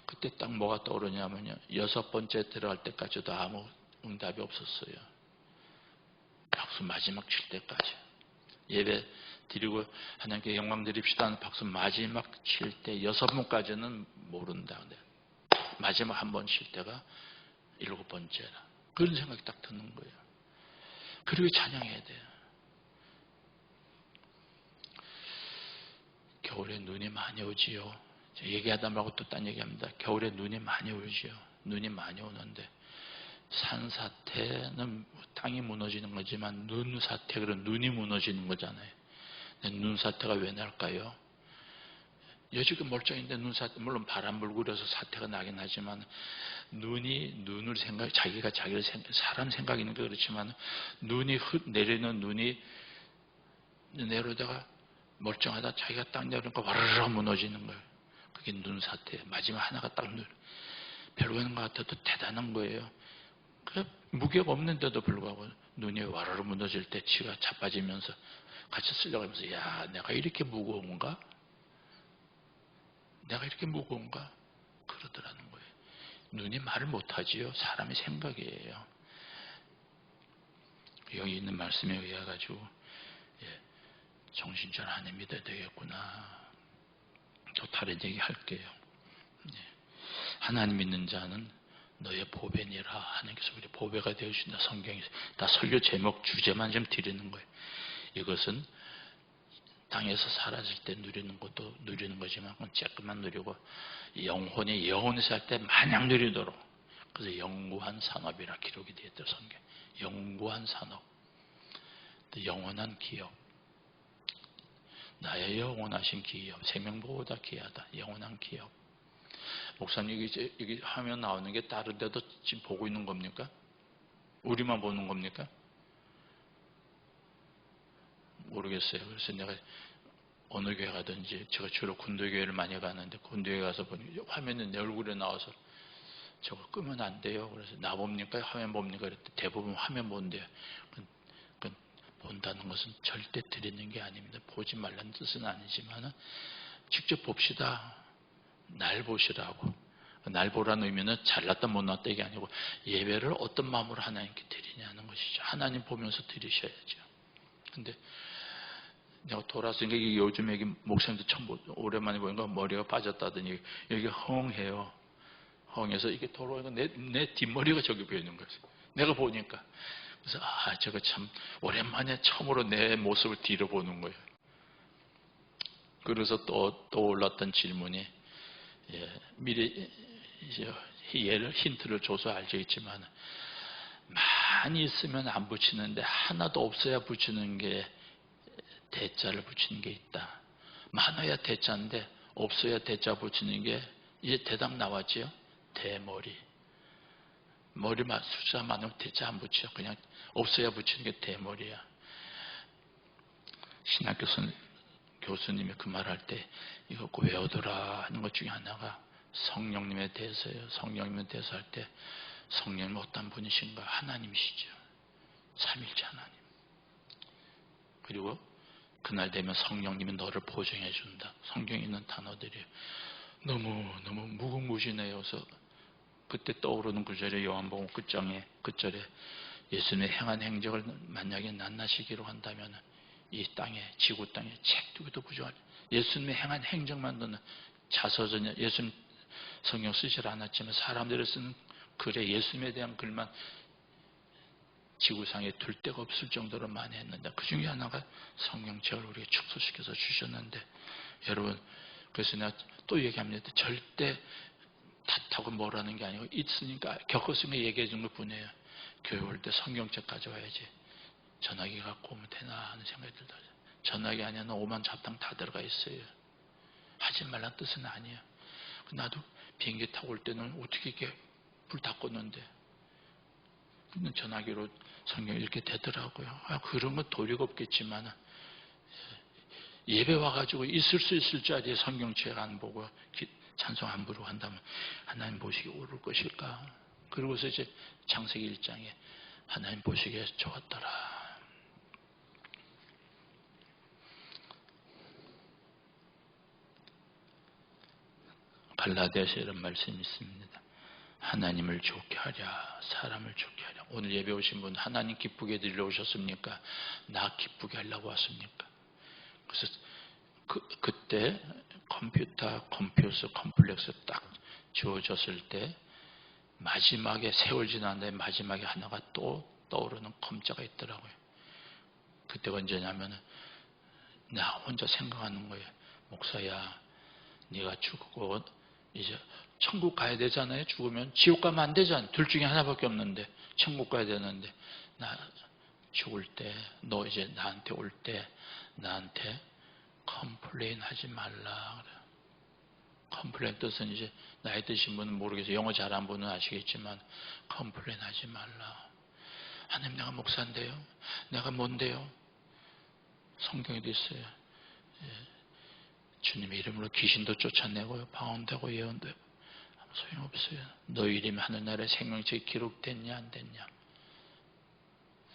그때 딱 뭐가 떠오르냐면요, 6번째 들어갈 때까지도 아무 응답이 없었어요. 박수 마지막 칠 때까지. 예배 드리고 하나님께 영광 드립시다 하는 박수 마지막 칠 때 6번까지는 모른다. 근데 마지막 한 번 칠 때가 7번째라. 그런 생각이 딱 드는 거예요. 그리고 찬양해야 돼요. 겨울에 눈이 많이 오지요. 얘기하다 말고 또 딴 얘기합니다. 겨울에 눈이 많이 오지요. 눈이 많이 오는데 산사태는 땅이 무너지는 거지만 눈사태, 그런 눈이 무너지는 거잖아요. 눈사태가 왜 날까요? 여지껏 멀쩡한데 눈사태, 물론 바람 불고 그래서 사태가 나긴 하지만 눈을 자기가 자기를 사람 생각이는 게 그렇지만 눈이 내리는 눈이 내려다가 멀쩡하다 자기가 딱 내려니까 와르르 무너지는 거예요. 그게 눈사태. 마지막 하나가 딱 별거 있는 것 같아도 대단한 거예요. 무게가 없는데도 불구하고 눈이 와르르 무너질 때 지가 자빠지면서 같이 쓰려고 하면서 야, 내가 이렇게 무거운가? 내가 이렇게 무거운가? 그러더라는 거예요. 눈이 말을 못하지요. 사람의 생각이에요. 여기 있는 말씀에 의해 가지고 정신줄 안 믿어야 되겠구나. 또 다른 얘기 할게요. 하나님 믿는 자는 너의 보배니라. 하나님께서 우리 보배가 되어주신다. 성경에서 다 설교 제목 주제만 좀 드리는 거예요. 이것은 땅에서 사라질 때 누리는 것도 누리는 거지만 조금만 누리고 영혼이 살 때 마냥 누리도록. 그래서 영구한 산업이라 기록이 되어 있더라. 성경. 영구한 산업. 또 영원한 기업. 나의 영원하신 기업. 생명보다 귀하다. 영원한 기업. 목사님, 여기 화면 나오는 게 다른 데도 지금 보고 있는 겁니까? 우리만 보는 겁니까? 모르겠어요. 그래서 내가 어느 교회 가든지, 제가 주로 군도교회를 많이 가는데, 군도교회 가서 보니 화면에 내 얼굴에 나와서 저거 끄면 안 돼요. 그래서 나 봅니까? 화면 봅니까? 그랬더니 대부분 화면 본대요. 본다는 것은 절대 드리는 게 아닙니다. 보지 말라는 뜻은 아니지만, 직접 봅시다. 날 보시라고. 날 보라는 의미는 잘났다 못났다 이게 아니고 예배를 어떤 마음으로 하나님께 드리냐는 것이죠. 하나님 보면서 드리셔야죠. 근데 내가 돌아서니까 요즘 여기 목사님도 처음 오랜만에 보니까 머리가 빠졌다더니 여기 헝해요. 헝해서 이게 돌아오니까 내 뒷머리가 저기 보이는 거예요. 내가 보니까. 그래서 저거 참 오랜만에 처음으로 내 모습을 뒤로 보는 거예요. 그래서 또 올랐던 질문이 미리 얘를 힌트를 줘서 알겠지만 많이 있으면 안 붙이는데 하나도 없어야 붙이는 게 대자를 붙이는 게 있다. 많아야 대자인데 없어야 대자 붙이는 게 이제 대답 나왔지요. 대머리. 머리 숫자 많으면 대자 안 붙여. 그냥 없어야 붙이는 게 대머리야. 신학 교수님이 그 말할 때 이거 꼭 외우더라 하는 것 중에 하나가 성령님에 대해서요. 성령님에 대해서 할 때 성령님 어떤 분이신가? 하나님이시죠. 삼일째 하나님. 그리고 그날 되면 성령님이 너를 보증해 준다. 성경에 있는 단어들이 너무 무궁무진해요. 그래서 그때 떠오르는 구절에 요한복음 끝절에 예수님의 행한 행적을 만약에 낱낱이 기록한다면 이 땅에 지구 땅에 책 두기도 부족하죠. 예수님의 행한 행적만 넣는 자서전 예수님 성경 쓰질 않았지만 사람들이 쓰는 글에 예수님에 대한 글만 지구상에 둘 데가 없을 정도로 많이 했는데 그 중에 하나가 성경책을 우리에게 축소시켜서 주셨는데 여러분 그래서 내가 또 얘기합니다. 절대 탓하고 뭐라는 게 아니고 있으니까 겪었으면 얘기해 준 것 뿐이에요. 교회 올 때 성경책 가져와야지. 전화기 갖고 오면 되나 하는 생각이 들더라고요. 전화기 안에는 오만 잡탕 다 들어가 있어요. 하지 말라는 뜻은 아니에요. 나도 비행기 타고 올 때는 어떻게 이렇게 불 다 껐는데 전화기로 성경 읽게 되더라고요. 그런 건 도리가 없겠지만 예배 와가지고 있을 수 있을 자리에 성경책 안 보고 찬송 안 부르고 한다면 하나님 보시기 옳을 것일까? 그러고서 이제 창세기 1장에 하나님 보시기에 좋았더라. 갈라디아서 이런 말씀이 있습니다. 하나님을 좋게 하랴 사람을 좋게 하랴. 오늘 예배 오신 분 하나님 기쁘게 드리러 오셨습니까? 나 기쁘게 하려고 왔습니까? 그래서 그때 컴플렉스 딱 주어졌을 때 마지막에 세월 지난 다음에 마지막에 하나가 또 떠오르는 검자가 있더라고요. 그때가 언제냐면 나 혼자 생각하는 거예요. 목사야 네가 죽고 이제 천국 가야 되잖아요. 죽으면 지옥 가면 안 되잖아요. 둘 중에 하나밖에 없는데 천국 가야 되는데 나 죽을 때 너 이제 나한테 올 때 나한테 컴플레인 하지 말라 그래요. 컴플레인 뜻은 이제 나이 드신 분은 모르겠어요. 영어 잘한 분은 아시겠지만 컴플레인 하지 말라. 하나님 내가 목사인데요. 내가 뭔데요? 성경에도 있어요. 주님의 이름으로 귀신도 쫓아내고요. 방언되고 예언도 소용없어요. 너 이름이 하늘나라에 생명책에 기록됐냐 안 됐냐.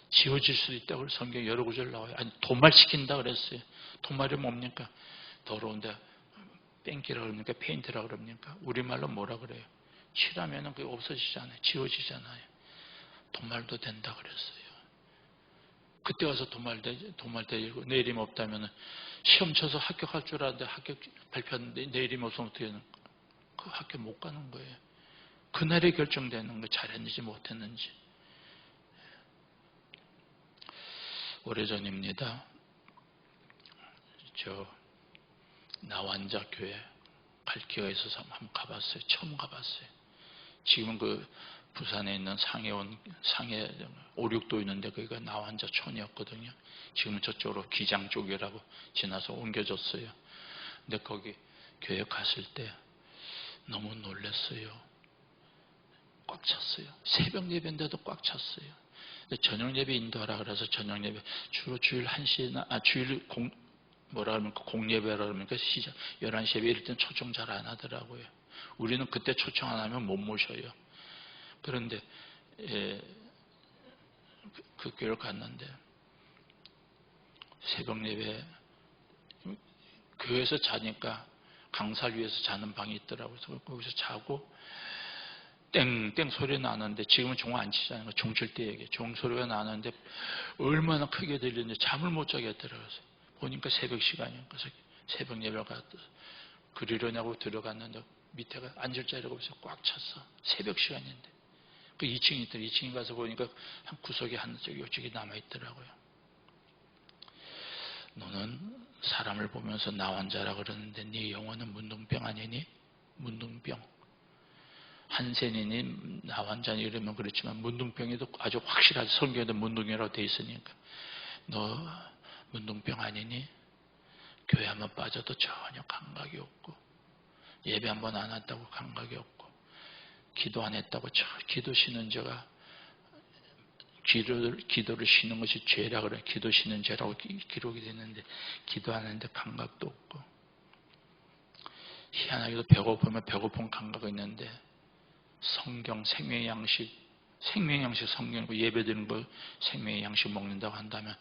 지워질 수도 있다고 성경 여러 구절 나와요. 아니, 도말시킨다 그랬어요. 도말이 뭡니까? 더러운데 뺑기라 그럽니까? 페인트라 그럽니까? 우리말로 뭐라 그래요? 칠하면 그게 없어지잖아요. 지워지잖아요. 도말도 된다 그랬어요. 그때 와서 도말되고 내림 없다면 시험 쳐서 합격할 줄 알았는데 합격 발표하는데 내림 없으면 어떻게 되는 거예요? 그 학교 못 가는 거예요. 그날에 결정되는 거예요. 잘했는지 못했는지. 오래전입니다. 나완자 교회 갈 기회가 있어서 한번 가봤어요. 처음 가봤어요. 지금은 그 부산에 있는 상해 5, 6도 있는데 거기가 나완자촌이었거든요. 지금은 저쪽으로 기장 쪽이라고 지나서 옮겨졌어요. 근데 거기 교회 갔을 때 너무 놀랐어요. 꽉 찼어요. 새벽 예배인데도 꽉 찼어요. 저녁 예배 인도하라 그래서 저녁 예배 주로 주일 1시나 주일 공예배라 그러니까 시작 11시 예배 이럴 땐 초청 잘 안 하더라고요. 우리는 그때 초청 안 하면 못 모셔요. 그런데 그 교회를 갔는데 새벽 예배 교회에서 자니까 강살 위에서 자는 방이 있더라고요. 그래서 거기서 자고 땡땡 소리 나는데 지금은 종 안 치잖아요. 종 칠 때 얘기해. 종 소리가 나는데 얼마나 크게 들리는지 잠을 못 자겠더라고요. 보니까 새벽 시간이에요. 그래서 새벽 예배를 갔다 그리려냐고 들어갔는데 밑에가 앉을 자리가 없어서 꽉 찼어. 새벽 시간인데. 그 2층이 있더라. 2층에 가서 보니까 한 구석에 한쪽이 남아있더라고요. 너는 사람을 보면서 나 환자라 그러는데 네 영혼은 문둥병 아니니? 문둥병. 한센이니 나 환자니 이러면 그렇지만 문둥병에도 아주 확실하게 성경에도 문둥이라고 돼 있으니까 너 문둥병 아니니? 교회 한번 빠져도 전혀 감각이 없고 예배 한번 안 왔다고 감각이 없고 기도 안 했다고 기도 쉬는 자가 기도를 쉬는 것이 죄라 그래. 기도 쉬는 죄라고 기록이 됐는데 기도 안 하는데 감각도 없고 희한하게도 배고프면 배고픈 감각이 있는데 성경 생명의 양식 성경이고 예배드리는 거 생명의 양식 먹는다고 한다면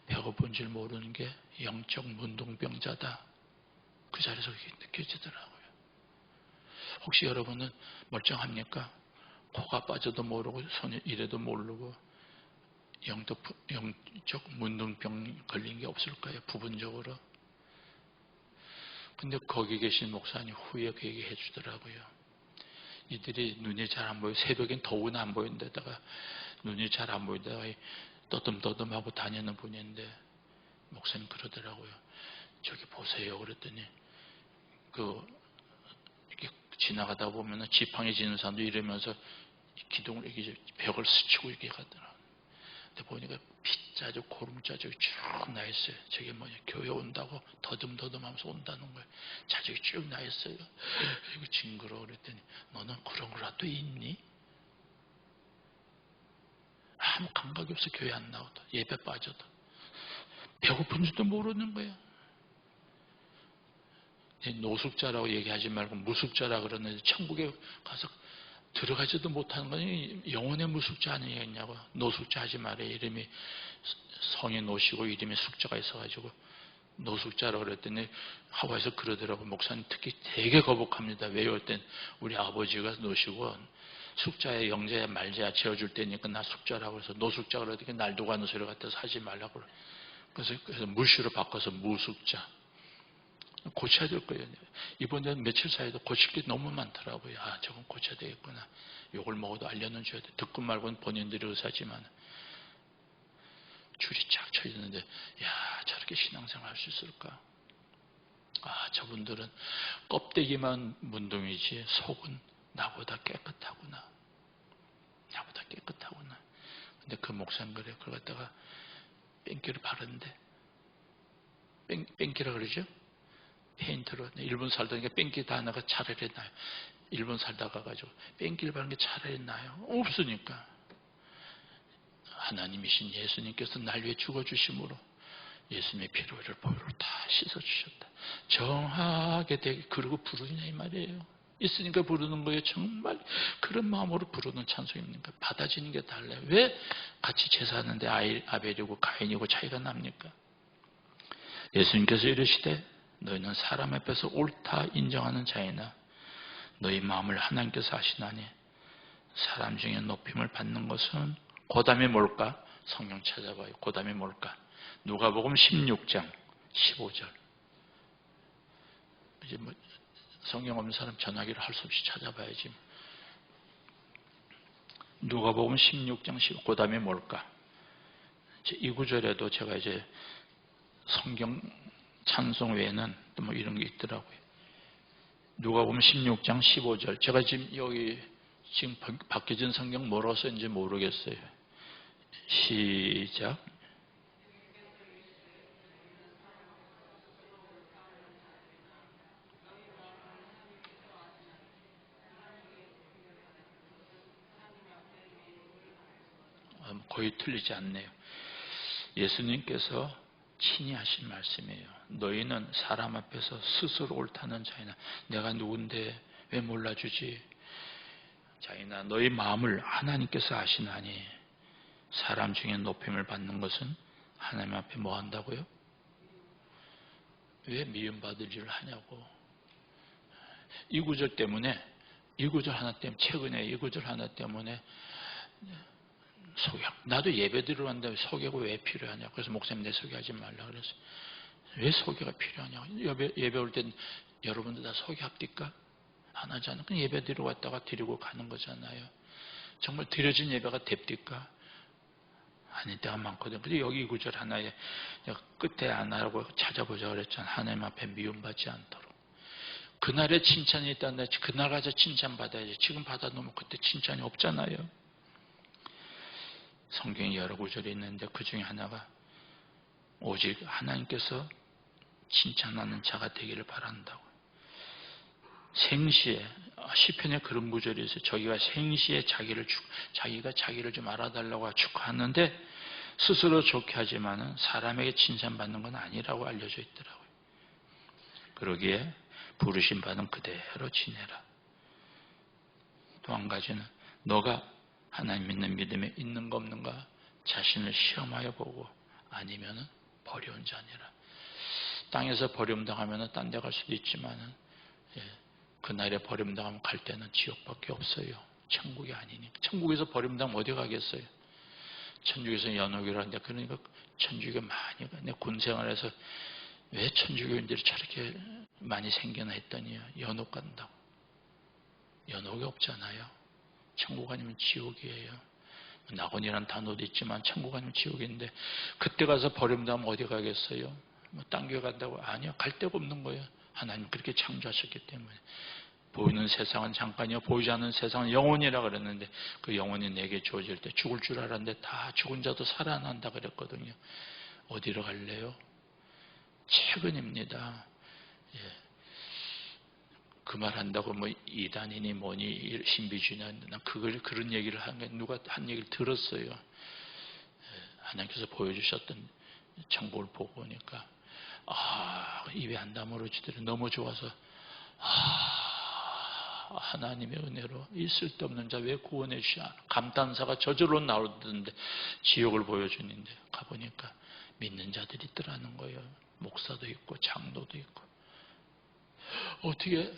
배고픈 줄 모르는 게 영적 문둥병자다. 그 자리에서 그게 느껴지더라고요. 혹시 여러분은 멀쩡합니까? 코가 빠져도 모르고 손이 이래도 모르고 영적 문둥병 걸린 게 없을까요? 부분적으로. 근데 거기 계신 목사님 후에 그 얘기 해주더라고요. 이들이 눈이 잘 안 보여. 새벽엔 더운 안 보이는 데다가 눈이 잘 안 보이다가 떠듬떠듬하고 다니는 분인데 목사님 그러더라고요. 저기 보세요. 그랬더니 이렇게 지나가다 보면은 지팡이 지는 사람도 이러면서 기둥을 이렇게 벽을 스치고 이렇게 가더라고요. 근데 보니까 빗자주 고름자주가 쭉 나 있어요. 저게 뭐냐, 교회 온다고 더듬더듬하면서 온다는 거예요. 자주가 쭉 나 있어요. 이거 징그러워. 그랬더니 너는 그런 거라도 있니? 아무 감각이 없어. 교회 안 나오다. 예배 빠져도 배고픈 줄도 모르는 거예요. 노숙자라고 얘기하지 말고 무숙자라 그러는데 천국에 가서 들어가지도 못하는 거니 영혼의 무숙자 아니겠냐고. 노숙자 하지 말아요. 이름이 성이 노시고 이름에 숙자가 있어가지고 노숙자라고 그랬더니 하와이에서 그러더라고. 목사님 특히 되게 거북합니다. 왜요? 그랬더니 우리 아버지가 노시고 숙자의 영자야 말자야 지어줄 때니까 나 숙자라고 해서 노숙자 그러더니 날도 가는 소리 같아서 하지 말라고 그래. 그래서 무시로 바꿔서 무숙자. 고쳐야 될 거예요. 이번에 며칠 사이에도 고칠 게 너무 많더라고요. 아, 저건 고쳐야 되겠구나. 욕을 먹어도 알려는 줘야 돼. 듣고 말고는 본인들이 의사지만 줄이 쫙 쳐 있는데, 야, 저렇게 신앙생활 할 수 있을까? 아, 저분들은 껍데기만 문둥이지 속은 나보다 깨끗하구나. 나보다 깨끗하구나. 근데 그 목사님 그래. 그걸 갖다가 뺑기를 바르는데, 뺑기라 그러죠? 페인트로. 일본 살다니까 뺑기 다 나가 차라리 나요. 일본 살다가 가지고 뺑기를 바르는 게 차라리 나요. 없으니까. 하나님이신 예수님께서 날 위해 죽어주심으로 예수님의 피로 이를 보혈로 다 씻어주셨다. 정하게 되게 그러고 부르냐 이 말이에요. 있으니까 부르는 거예요. 정말 그런 마음으로 부르는 찬송입니까? 받아지는 게 달라요. 왜 같이 제사하는데 아벨이고 가인이고 차이가 납니까? 예수님께서 이르시되 너희는 사람 앞에서 옳다 인정하는 자이나 너희 마음을 하나님께서 아시나니 사람 중에 높임을 받는 것은 고담이 뭘까? 성경 찾아봐요. 고담이 뭘까? 누가복음 16장 15절. 이제 뭐 성경 없는 사람 전화기를 할 수 없이 찾아봐야지. 누가복음 16장 15절. 고담이 뭘까? 이 구절에도 제가 이제 성경 찬송 외에는 또 뭐 이런 게 있더라고요. 누가복음 16장 15절. 제가 지금 바뀌어진 성경 뭐라고 썼는지 모르겠어요. 시작. 거의 틀리지 않네요. 예수님께서 친히 하신 말씀이에요. 너희는 사람 앞에서 스스로 옳다는 자이나 내가 누군데 왜 몰라주지? 자이나 너희 마음을 하나님께서 아시나니 사람 중에 높임을 받는 것은 하나님 앞에 뭐 한다고요? 왜 미움받을 일을 하냐고. 이 구절 때문에 최근에 이 구절 하나 때문에 소개. 나도 예배 드리러왔는데 소개가 왜 필요하냐. 그래서 목사님 내 소개하지 말라 그래서 왜 소개가 필요하냐. 예배 올 땐 여러분들 다 소개합니까? 안 하잖아요. 그냥 예배 드리러 왔다가 드리고 가는 거잖아요. 정말 드려진 예배가 됩니까? 아닐 때가 많거든요. 근데 여기 이 구절 하나에 끝에 안 하라고 찾아보자 그랬잖아요. 하나님 앞에 미움받지 않도록. 그날에 칭찬이 있다는데 그날 가서 칭찬받아야지. 지금 받아놓으면 그때 칭찬이 없잖아요. 성경에 여러 구절이 있는데 그 중에 하나가 오직 하나님께서 칭찬하는 자가 되기를 바란다고. 생시에 시편에 그런 구절이 있어요. 저기가 생시에 자기가 자기를 좀 알아달라고 축하하는데 스스로 좋게 하지만은 사람에게 칭찬받는 건 아니라고 알려져 있더라고요. 그러기에 부르심 받은 그대로 지내라. 또 한 가지는 너가 하나님 믿는 믿음에 있는가 없는가 자신을 시험하여 보고 아니면은 버려온 자니라. 땅에서 버림당하면은 딴 데 갈 수도 있지만은 그날에 버림당하면 갈 때는 지옥밖에 없어요. 천국이 아니니까. 천국에서 버림당하면 어디 가겠어요? 천주교에서 연옥이라는데 그러니까 천주교 많이 가. 내 군생활에서 왜 천주교인들이 저렇게 많이 생겨나 했더니요. 연옥 간다고. 연옥이 없잖아요. 천국 아니면 지옥이에요. 낙원이라는 단어도 있지만 천국 아니면 지옥인데 그때 가서 버림당하면 어디 가겠어요? 뭐 딴 교회 간다고? 아니요. 갈 데가 없는 거예요. 하나님 그렇게 창조하셨기 때문에. 보이는 세상은 잠깐이요. 보이지 않는 세상은 영원이라 그랬는데 그 영혼이 내게 주어질 때 죽을 줄 알았는데 다 죽은 자도 살아난다 그랬거든요. 어디로 갈래요? 최근입니다. 그 말 한다고 뭐 이단이니 뭐니 신비주의나 난 그런 얘기를 하는 게 누가 한 얘기를 들었어요. 하나님께서 보여주셨던 정보를 보고 보니까 입에 안 다물어지더니 너무 좋아서 하나님의 은혜로 이 쓸데없는 자 왜 구원해 주시나 감탄사가 저절로 나오던데 지옥을 보여주는데 가보니까 믿는 자들이 있더라는 거예요. 목사도 있고 장로도 있고 어떻게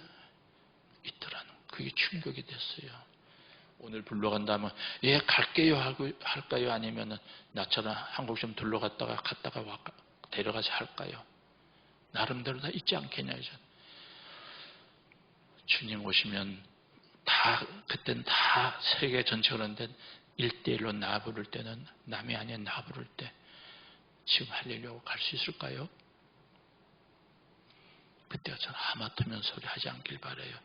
있더라는 그게 충격이 됐어요. 오늘 불러간다면 갈게요 하고 할까요? 아니면은 나처럼 한국 좀 둘러갔다가 데려가서 할까요? 나름대로 다 있지 않겠냐 이제. 주님 오시면 그때는 다 세계 전체 그런데 1대1로 나 부를 때는 남이 아니라 나 부를 때 지금 할렐루야 갈 수 있을까요? 그때가 전 하마터면 소리 하지 않길 바라요.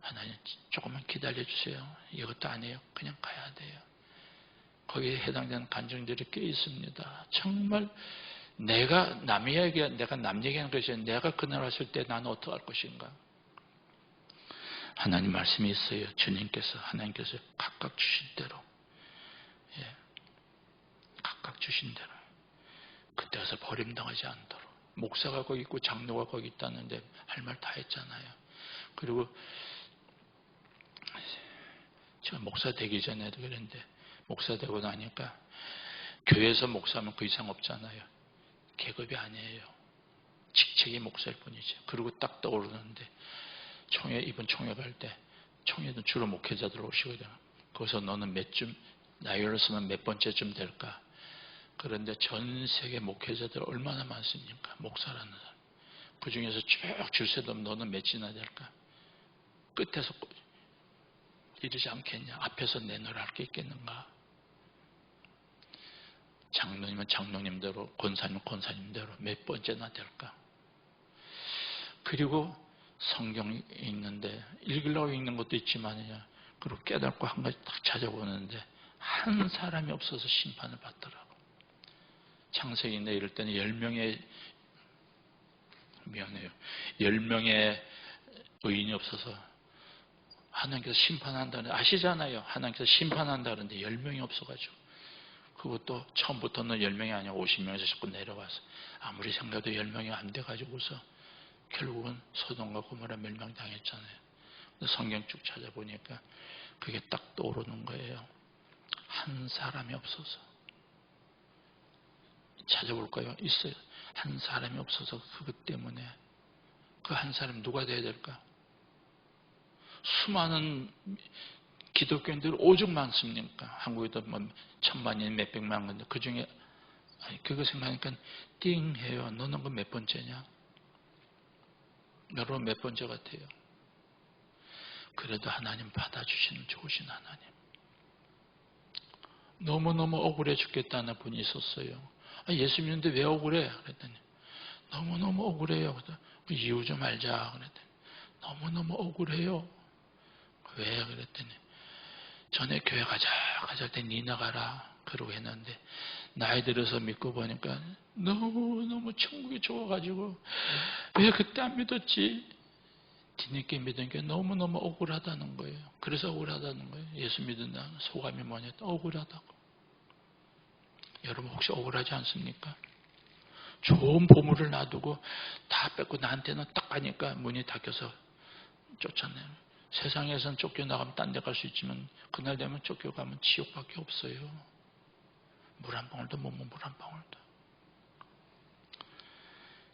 하나님 조금만 기다려주세요. 이것도 아니에요. 그냥 가야 돼요. 거기에 해당되는 감정들이 꽤 있습니다. 정말 내가 남 얘기하는 것이 내가 그날 왔을 때 나는 어떻게 할 것인가. 하나님 말씀이 있어요. 하나님께서 각각 주신 대로 각각 주신 대로 그때 가서 버림당하지 않도록 목사가 거기 있고 장로가 거기 있다는데 할 말 다 했잖아요. 그리고 제가 목사 되기 전에도 그랬는데 목사 되고 나니까 교회에서 목사하면 그 이상 없잖아요. 계급이 아니에요. 직책이 목사일 뿐이죠. 그리고 딱 떠오르는데 이번 총회 갈 때 총회는 주로 목회자들 오시거든요. 거기서 너는 나이로서는 몇 번째쯤 될까? 그런데 전 세계 목회자들 얼마나 많습니까? 목사라는 사람. 그 중에서 쭉 줄 세우면 너는 몇이나 될까? 끝에서 이르지 않겠냐? 앞에서 내놓으라 할 게 있겠는가? 장로님은 장로님대로, 권사님은 권사님대로 몇 번째나 될까? 그리고 성경이 있는데 읽으려고 읽는 것도 있지만요. 그리고 깨닫고 한 가지 딱 찾아보는데 한 사람이 없어서 심판을 받더라고. 창세기인데 이럴 때는 10명의 의인이 없어서 하나님께서 심판한다는데 아시잖아요. 하나님께서 심판한다는데 10명이 없어가지고 그것도 처음부터는 10명이 아니라 50명에서 자꾸 내려와서 아무리 생각해도 10명이 안 돼가지고서 결국은 소돔과 고모라 멸망당했잖아요. 성경 쭉 찾아보니까 그게 딱 떠오르는 거예요. 한 사람이 없어서. 찾아볼까요? 있어요. 한 사람이 없어서 그것 때문에 그 한 사람이 누가 돼야 될까? 수많은 기독교인들 오죽 많습니까? 한국에도 뭐 천만인 몇백만 건데 그 중에 그거 생각하니까 띵 해요. 너는 그 몇 번째냐? 여러분 몇 번째 같아요? 그래도 하나님 받아주시는 좋으신 하나님. 너무너무 억울해 죽겠다는 분이 있었어요. 예수 믿는데 왜 억울해? 그랬더니 너무너무 억울해요. 그 이유 좀 알자. 그랬더니 너무너무 억울해요. 왜? 그랬더니 전에 교회 가자 할 때 니 나가라 그러고 했는데 나이 들어서 믿고 보니까 너무너무 천국이 좋아가지고 왜 그때 안 믿었지? 뒤늦게 믿은 게 너무너무 억울하다는 거예요. 그래서 억울하다는 거예요. 예수 믿는다는 소감이 뭐냐? 억울하다고. 여러분 혹시 억울하지 않습니까? 좋은 보물을 놔두고 다 뺏고 나한테는 딱 가니까 문이 닫혀서 쫓아내요. 세상에선 쫓겨나가면 딴 데 갈 수 있지만 그날 되면 쫓겨가면 지옥밖에 없어요. 물 한 방울도 못 먹어. 물 한 방울도.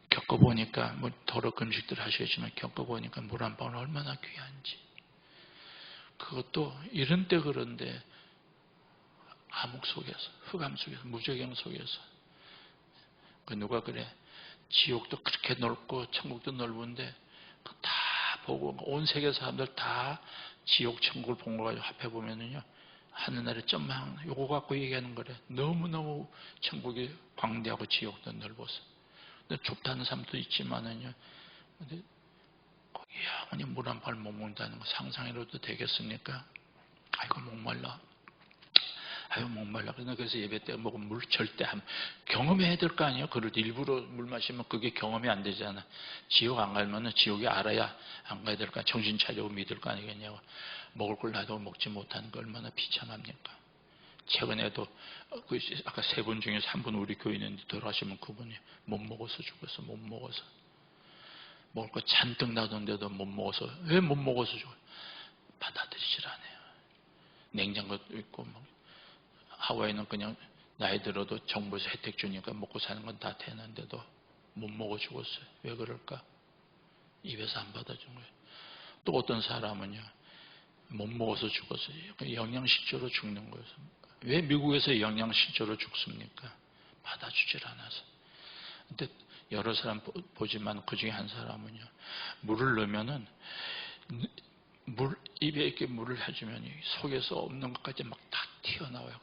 겪어보니까 뭐 더러 금식들 하시겠지만 겪어보니까 물 한 방울 얼마나 귀한지. 그것도 이런 때 그런데 암흑 속에서, 흑암 속에서, 무저경 속에서. 누가 그래? 지옥도 그렇게 넓고 천국도 넓은데 다 보고 온 세계 사람들 다 지옥 천국을 본 거 가지고 합해보면은요 하늘나라의 점망 요거 갖고 얘기하는 거래. 너무너무 천국이 광대하고 지옥도 넓어서. 근데 좁다는 사람도 있지만은요. 근데 거기 영원히 물 한 발 못 먹는다는 거 상상해도 되겠습니까? 아이고 목말라. 아유 목말라. 그래서 예배 때 먹으면 물 절대 경험해야 될 거 아니에요. 그럴 때 일부러 물 마시면 그게 경험이 안 되잖아. 지옥 안 가면은 지옥에 알아야 안 가야 될 거 아니에요. 정신 차리고 믿을 거 아니겠냐고. 먹을 걸 놔두고 먹지 못하는 거 얼마나 비참합니까? 최근에도 아까 세 분 중에서 한 분 우리 교회 있는데 돌아가시면 그분이 못 먹어서 죽었어. 못 먹어서. 먹을 거 잔뜩 놔뒀는데도 못 먹어서. 왜 못 먹어서 죽어? 받아들이질 않아요. 냉장고도 있고 하와이는 그냥 나이 들어도 정부에서 혜택 주니까 먹고 사는 건 다 되는데도 못 먹어 죽었어요. 왜 그럴까? 입에서 안 받아준 거예요. 또 어떤 사람은요. 못 먹어서 죽었어요. 영양실조로 죽는 거예요. 왜 미국에서 영양실조로 죽습니까? 받아주질 않아서. 근데 여러 사람 보지만 그 중에 한 사람은요. 물을 넣으면은 입에 이렇게 물을 해주면 속에서 없는 것까지 막 다 튀어나와요.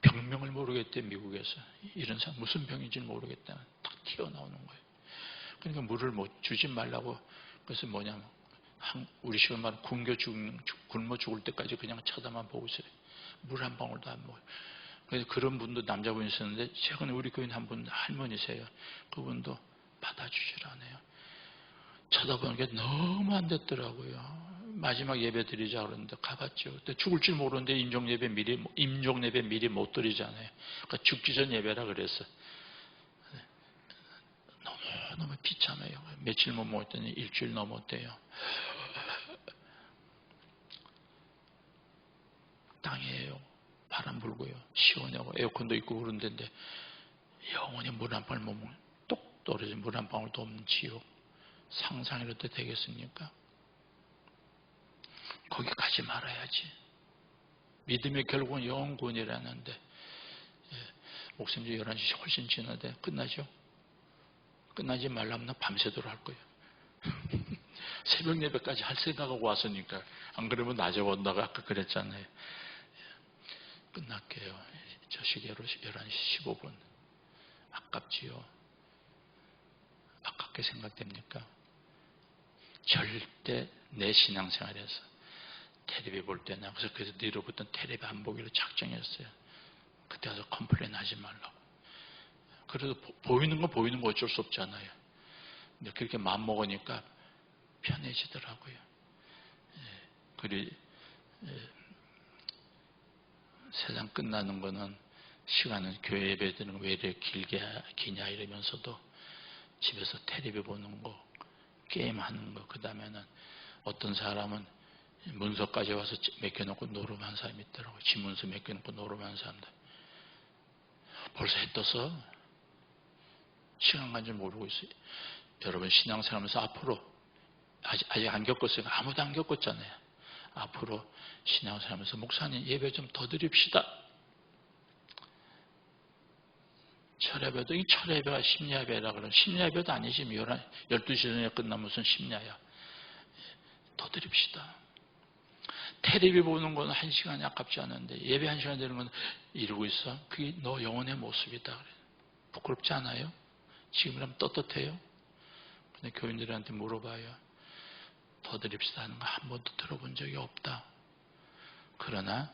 병명을 모르겠대 미국에서. 이런 사람 무슨 병인지 모르겠다. 딱 튀어나오는 거예요. 그러니까 물을 주지 말라고. 그래서 뭐냐면 우리 식으로 말하면 굶어 죽을 때까지 그냥 쳐다만 보고 있어요. 물 한 방울도 안 먹어요. 그래서 그런 분도 남자분이 있었는데 최근에 우리 교인 한 분 할머니세요. 그분도 받아주질 않아요. 쳐다보는 게 너무 안 됐더라고요. 마지막 예배 드리자 그러는데 가봤죠. 근데 죽을 줄 모르는데 임종 예배 미리 못 드리잖아요. 그러니까 죽기 전 예배라 그랬어. 너무 비참해요. 며칠 못 먹었더니 일주일 넘었대요. 땅이에요. 바람 불고요. 시원하고 에어컨도 있고 그런 데인데 영원히 물 한 방울 못 먹는, 똑 떨어진 물 한 방울도 없는 지옥. 상상이라도 되겠습니까? 거기 가지 말아야지. 믿음의 결국은 영원 구원이라는데, 목사님 11시 훨씬 지나대. 끝나죠? 끝나지 말라면 밤새도록 할 거예요. 새벽 예배까지 할 생각하고 왔으니까. 안 그러면 낮에 온다고 아까 그랬잖아요. 끝날게요. 저 시계로 11시 15분. 아깝지요? 아깝게 생각됩니까? 절대 내 신앙생활에서 텔레비 볼 때나 그래서 뒤로부터 텔레비 안 보기로 작정했어요. 그때 가서 컴플레인 하지 말라고. 그래도 보이는 거 어쩔 수 없잖아요. 근데 그렇게 마음먹으니까 편해지더라고요. 그리 세상 끝나는 거는 시간은 교회 예배 드는 거 왜 이렇게 기냐 이러면서도 집에서 텔레비 보는 거, 게임하는 거, 그 다음에는 어떤 사람은 문서까지 와서 맡겨놓고 노름한 사람이 있더라고요. 지문서 맡겨놓고 노름한 사람들. 벌써 해 떠서 시간 간 줄 모르고 있어요. 여러분 신앙생활하면서 앞으로 아직 안 겪었어요. 아무도 안 겪었잖아요. 앞으로 신앙생활하면서 목사님 예배 좀 더 드립시다. 철야배도 이 철야배가 심야배라 그러면 심야배도 아니지. 12시 전에 끝나면 무슨 심야야. 더 드립시다. 텔레비 보는 건 1시간이 아깝지 않은데 예배 1시간 되는 건 이러고 있어. 그게 너 영혼의 모습이다. 그래. 부끄럽지 않아요? 지금이라면 떳떳해요? 근데 교인들한테 물어봐요. 더 드립시다 하는 거 한 번도 들어본 적이 없다. 그러나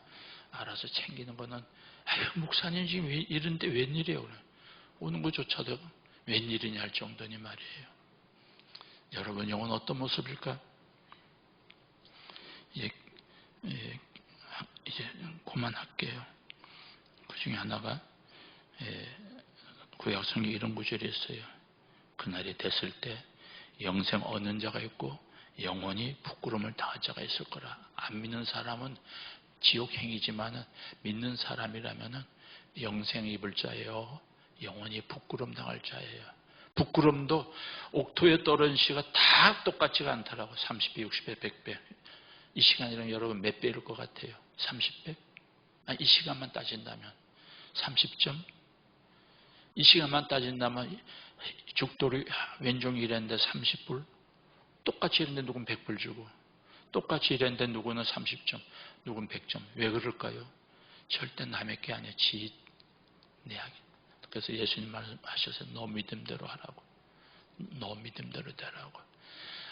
알아서 챙기는 거는 아유 목사님 지금 이런데 웬일이에요? 그래. 오는 것조차도 웬일이냐 할 정도니 말이에요. 여러분 영혼 어떤 모습일까? 이제 그만할게요. 그 중에 하나가 구약성경에 이런 구절이 있어요. 그날이 됐을 때 영생 얻는 자가 있고 영원히 부끄러움을 당할 자가 있을 거라. 안 믿는 사람은 지옥행이지만 믿는 사람이라면 영생 입을 자예요. 영원히 부끄러움 당할 자예요. 부끄러움도 옥토에 떨어진 시가 다 똑같지가 않더라고. 30배, 60배, 100배. 이 시간이랑 여러분 몇 배일 것 같아요? 30배? 아니, 이 시간만 따진다면 30점? 이 시간만 따진다면 죽돌이 왼종이 이랬는데 30불? 똑같이 이랬는데 누군 100불 주고 똑같이 이랬는데 누구는 30점, 누군 100점. 왜 그럴까요? 절대 남의 게 아니에요. 내 하기. 그래서 예수님 말씀하셔서 너 믿음대로 하라고. 너 믿음대로 되라고.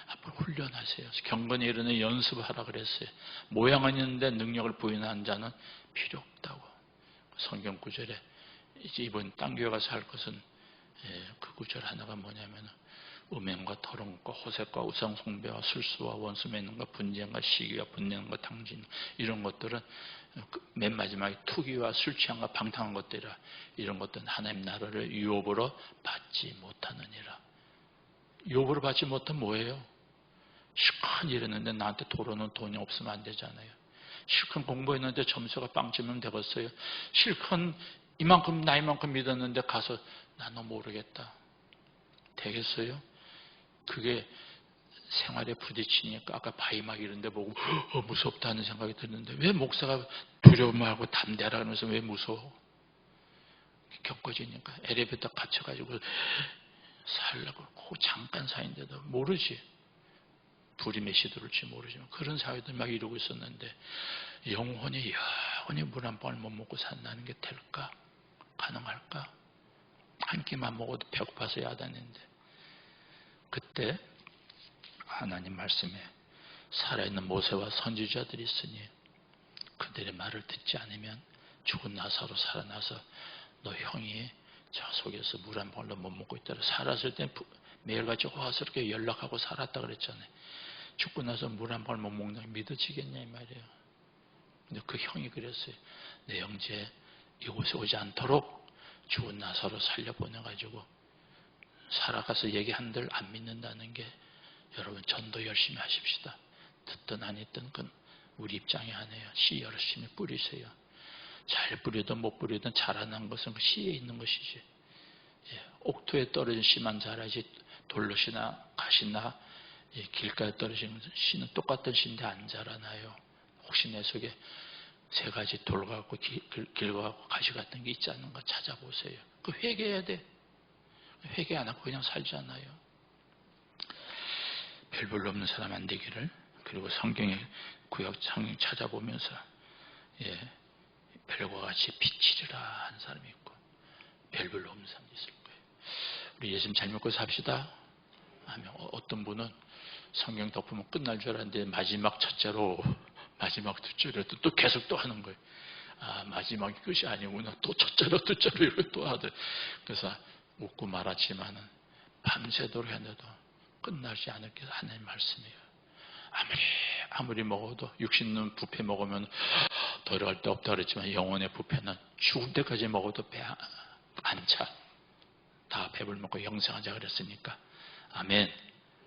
앞으로 훈련하세요. 경건히 이르는 연습하라 그랬어요. 모양은 있는데 능력을 부인한 자는 필요 없다고. 성경 구절에 이제 이번 땅 교회 가서 할 것은 그 구절 하나가 뭐냐면 음행과 더러움과 호색과 우상 숭배와 술수와 원수 맺는 것, 분쟁과 시기와 분내는 것, 당진 이런 것들은 맨 마지막에 투기와 술 취함과 방탕한 것들이라. 이런 것들은 하나님 나라를 유업으로 받지 못하느니라. 유업으로 받지 못하면 뭐예요? 실컷 일했는데 나한테 돌아오는 돈이 없으면 안 되잖아요. 실컷 공부했는데 점수가 빵점이면 되겠어요. 실컷 이만큼 나이만큼 믿었는데 가서 나 너 모르겠다. 되겠어요? 그게 생활에 부딪히니까 아까 바위막 이런 데 보고 무섭다는 생각이 드는데 왜 목사가 두려움하고 담대하라 그러면서 왜 무서워? 겪어지니까 엘리베이터 갇혀가지고 살라고 그 잠깐 사이인데도 모르지. 불이 몇 시 들어올지 모르지만 그런 사회들 막 이러고 있었는데 영혼이 물 한 방울 못 먹고 산다는 게 될까? 가능할까? 한 끼만 먹어도 배고파서 야단인데 그때 하나님 말씀에 살아있는 모세와 선지자들이 있으니 그들의 말을 듣지 않으면 죽은 나사로 살아나서 너 형이 저 속에서 물 한 방울도 못 먹고 있더라. 살았을 땐 매일같이 호화스럽게 연락하고 살았다 그랬잖아요. 죽고 나서 물 한 방울 못 먹는 게 믿어지겠냐 이 말이에요. 근데 그 형이 그랬어요. 내 형제 이곳에 오지 않도록 죽은 나사로 살려보내가지고 살아가서 얘기한들 안 믿는다는 게 여러분 전도 열심히 하십시다. 듣든 안 듣든 그건 우리 입장이 아니에요. 씨 열심히 뿌리세요. 잘 뿌리든 못 뿌리든 자라난 것은 그 씨에 있는 것이지. 옥토에 떨어진 씨만 자라지 돌로시나 가시나 길가에 떨어진 씨는 똑같은 씨인데 안 자라나요. 혹시 내 속에 세 가지 돌 같고 길과 같고 가시 같은 게 있지 않는가 찾아보세요. 그 회개해야 돼. 회개 안 하고 그냥 살지 않아요. 별볼로 없는 사람 안 되기를. 그리고 성경의 구약 성경 찾아보면서 별과 같이 빛이리라 한 사람이 있고 별별로 없는 사람도 있을 거예요. 우리 예수님 잘 믿고 삽시다. 하면 어떤 분은 성경 덮으면 끝날 줄 알았는데 마지막 첫째로 마지막 둘째로 또 계속 또 하는 거예요. 마지막이 끝이 아니구나. 또 첫째로 둘째로 이렇게 또 하대. 그래서 웃고 말았지만은 밤새도록 했는데도 끝나지 않을 게 하나님 말씀이에요. 아무리 먹어도 육신은 뷔페 먹으면 더러울 데 없다 그랬지만 영혼의 뷔페는 죽을 때까지 먹어도 배 안 차. 다 배불 먹고 영생하자 그랬으니까. 아멘.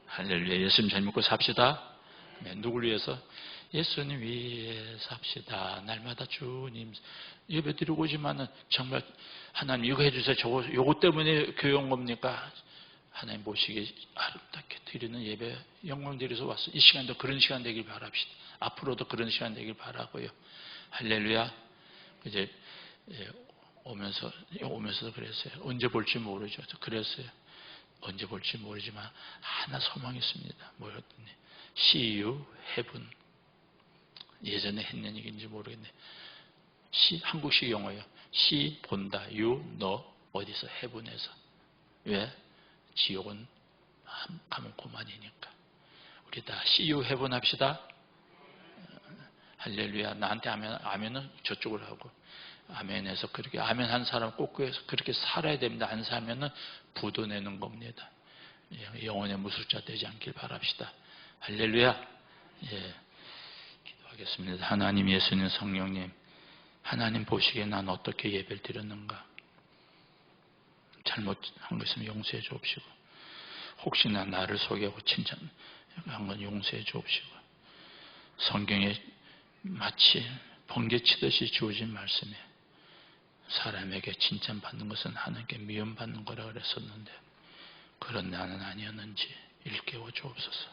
할렐루야. 예수님 잘 믿고 삽시다. 아멘. 누굴 위해서? 예수님 위해 삽시다. 날마다 주님 예배 드리고 오지만은 정말 하나님 이거 해주세요. 요거 때문에 교회 온 겁니까? 하나님 보시기에 아름답게 드리는 예배 영광 드려서 왔어. 이 시간도 그런 시간 되길 바랍시다. 앞으로도 그런 시간 되길 바라고요. 할렐루야. 이제 오면서도 그랬어요. 언제 볼지 모르죠. 그랬어요. 언제 볼지 모르지만 하나 소망이 있습니다. 뭐였더니 See you heaven. 예전에 했는 얘기인지 모르겠네. 한국식 영어예요. See 본다. You 너 어디서 heaven에서. 왜? 지옥은 가면 고만이니까. 우리 다 See you heaven 합시다. 할렐루야. 나한테 아멘은 저쪽으로 하고 아멘해서 그렇게 아멘 한 사람 꼭 그렇게 살아야 됩니다. 안 살면은 부도 내는 겁니다. 영혼의 무술자 되지 않길 바랍시다. 할렐루야. 기도하겠습니다. 하나님, 예수님, 성령님, 하나님 보시기에 난 어떻게 예배를 드렸는가? 잘못한 것은 용서해 주옵시고, 혹시나 나를 속이고 칭찬한 건 용서해 주옵시고, 성경에 마치 번개치듯이 주어진 말씀에 사람에게 칭찬받는 것은 하나님께 미움받는 거라 그랬었는데 그런 나는 아니었는지 일깨워 주옵소서.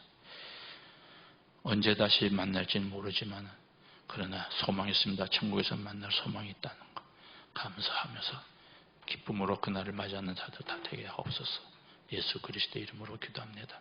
언제 다시 만날지는 모르지만 그러나 소망이 있습니다. 천국에서 만날 소망이 있다는 거 감사하면서 기쁨으로 그날을 맞이하는 자들 다 되게 하옵소서. 예수 그리스도의 이름으로 기도합니다.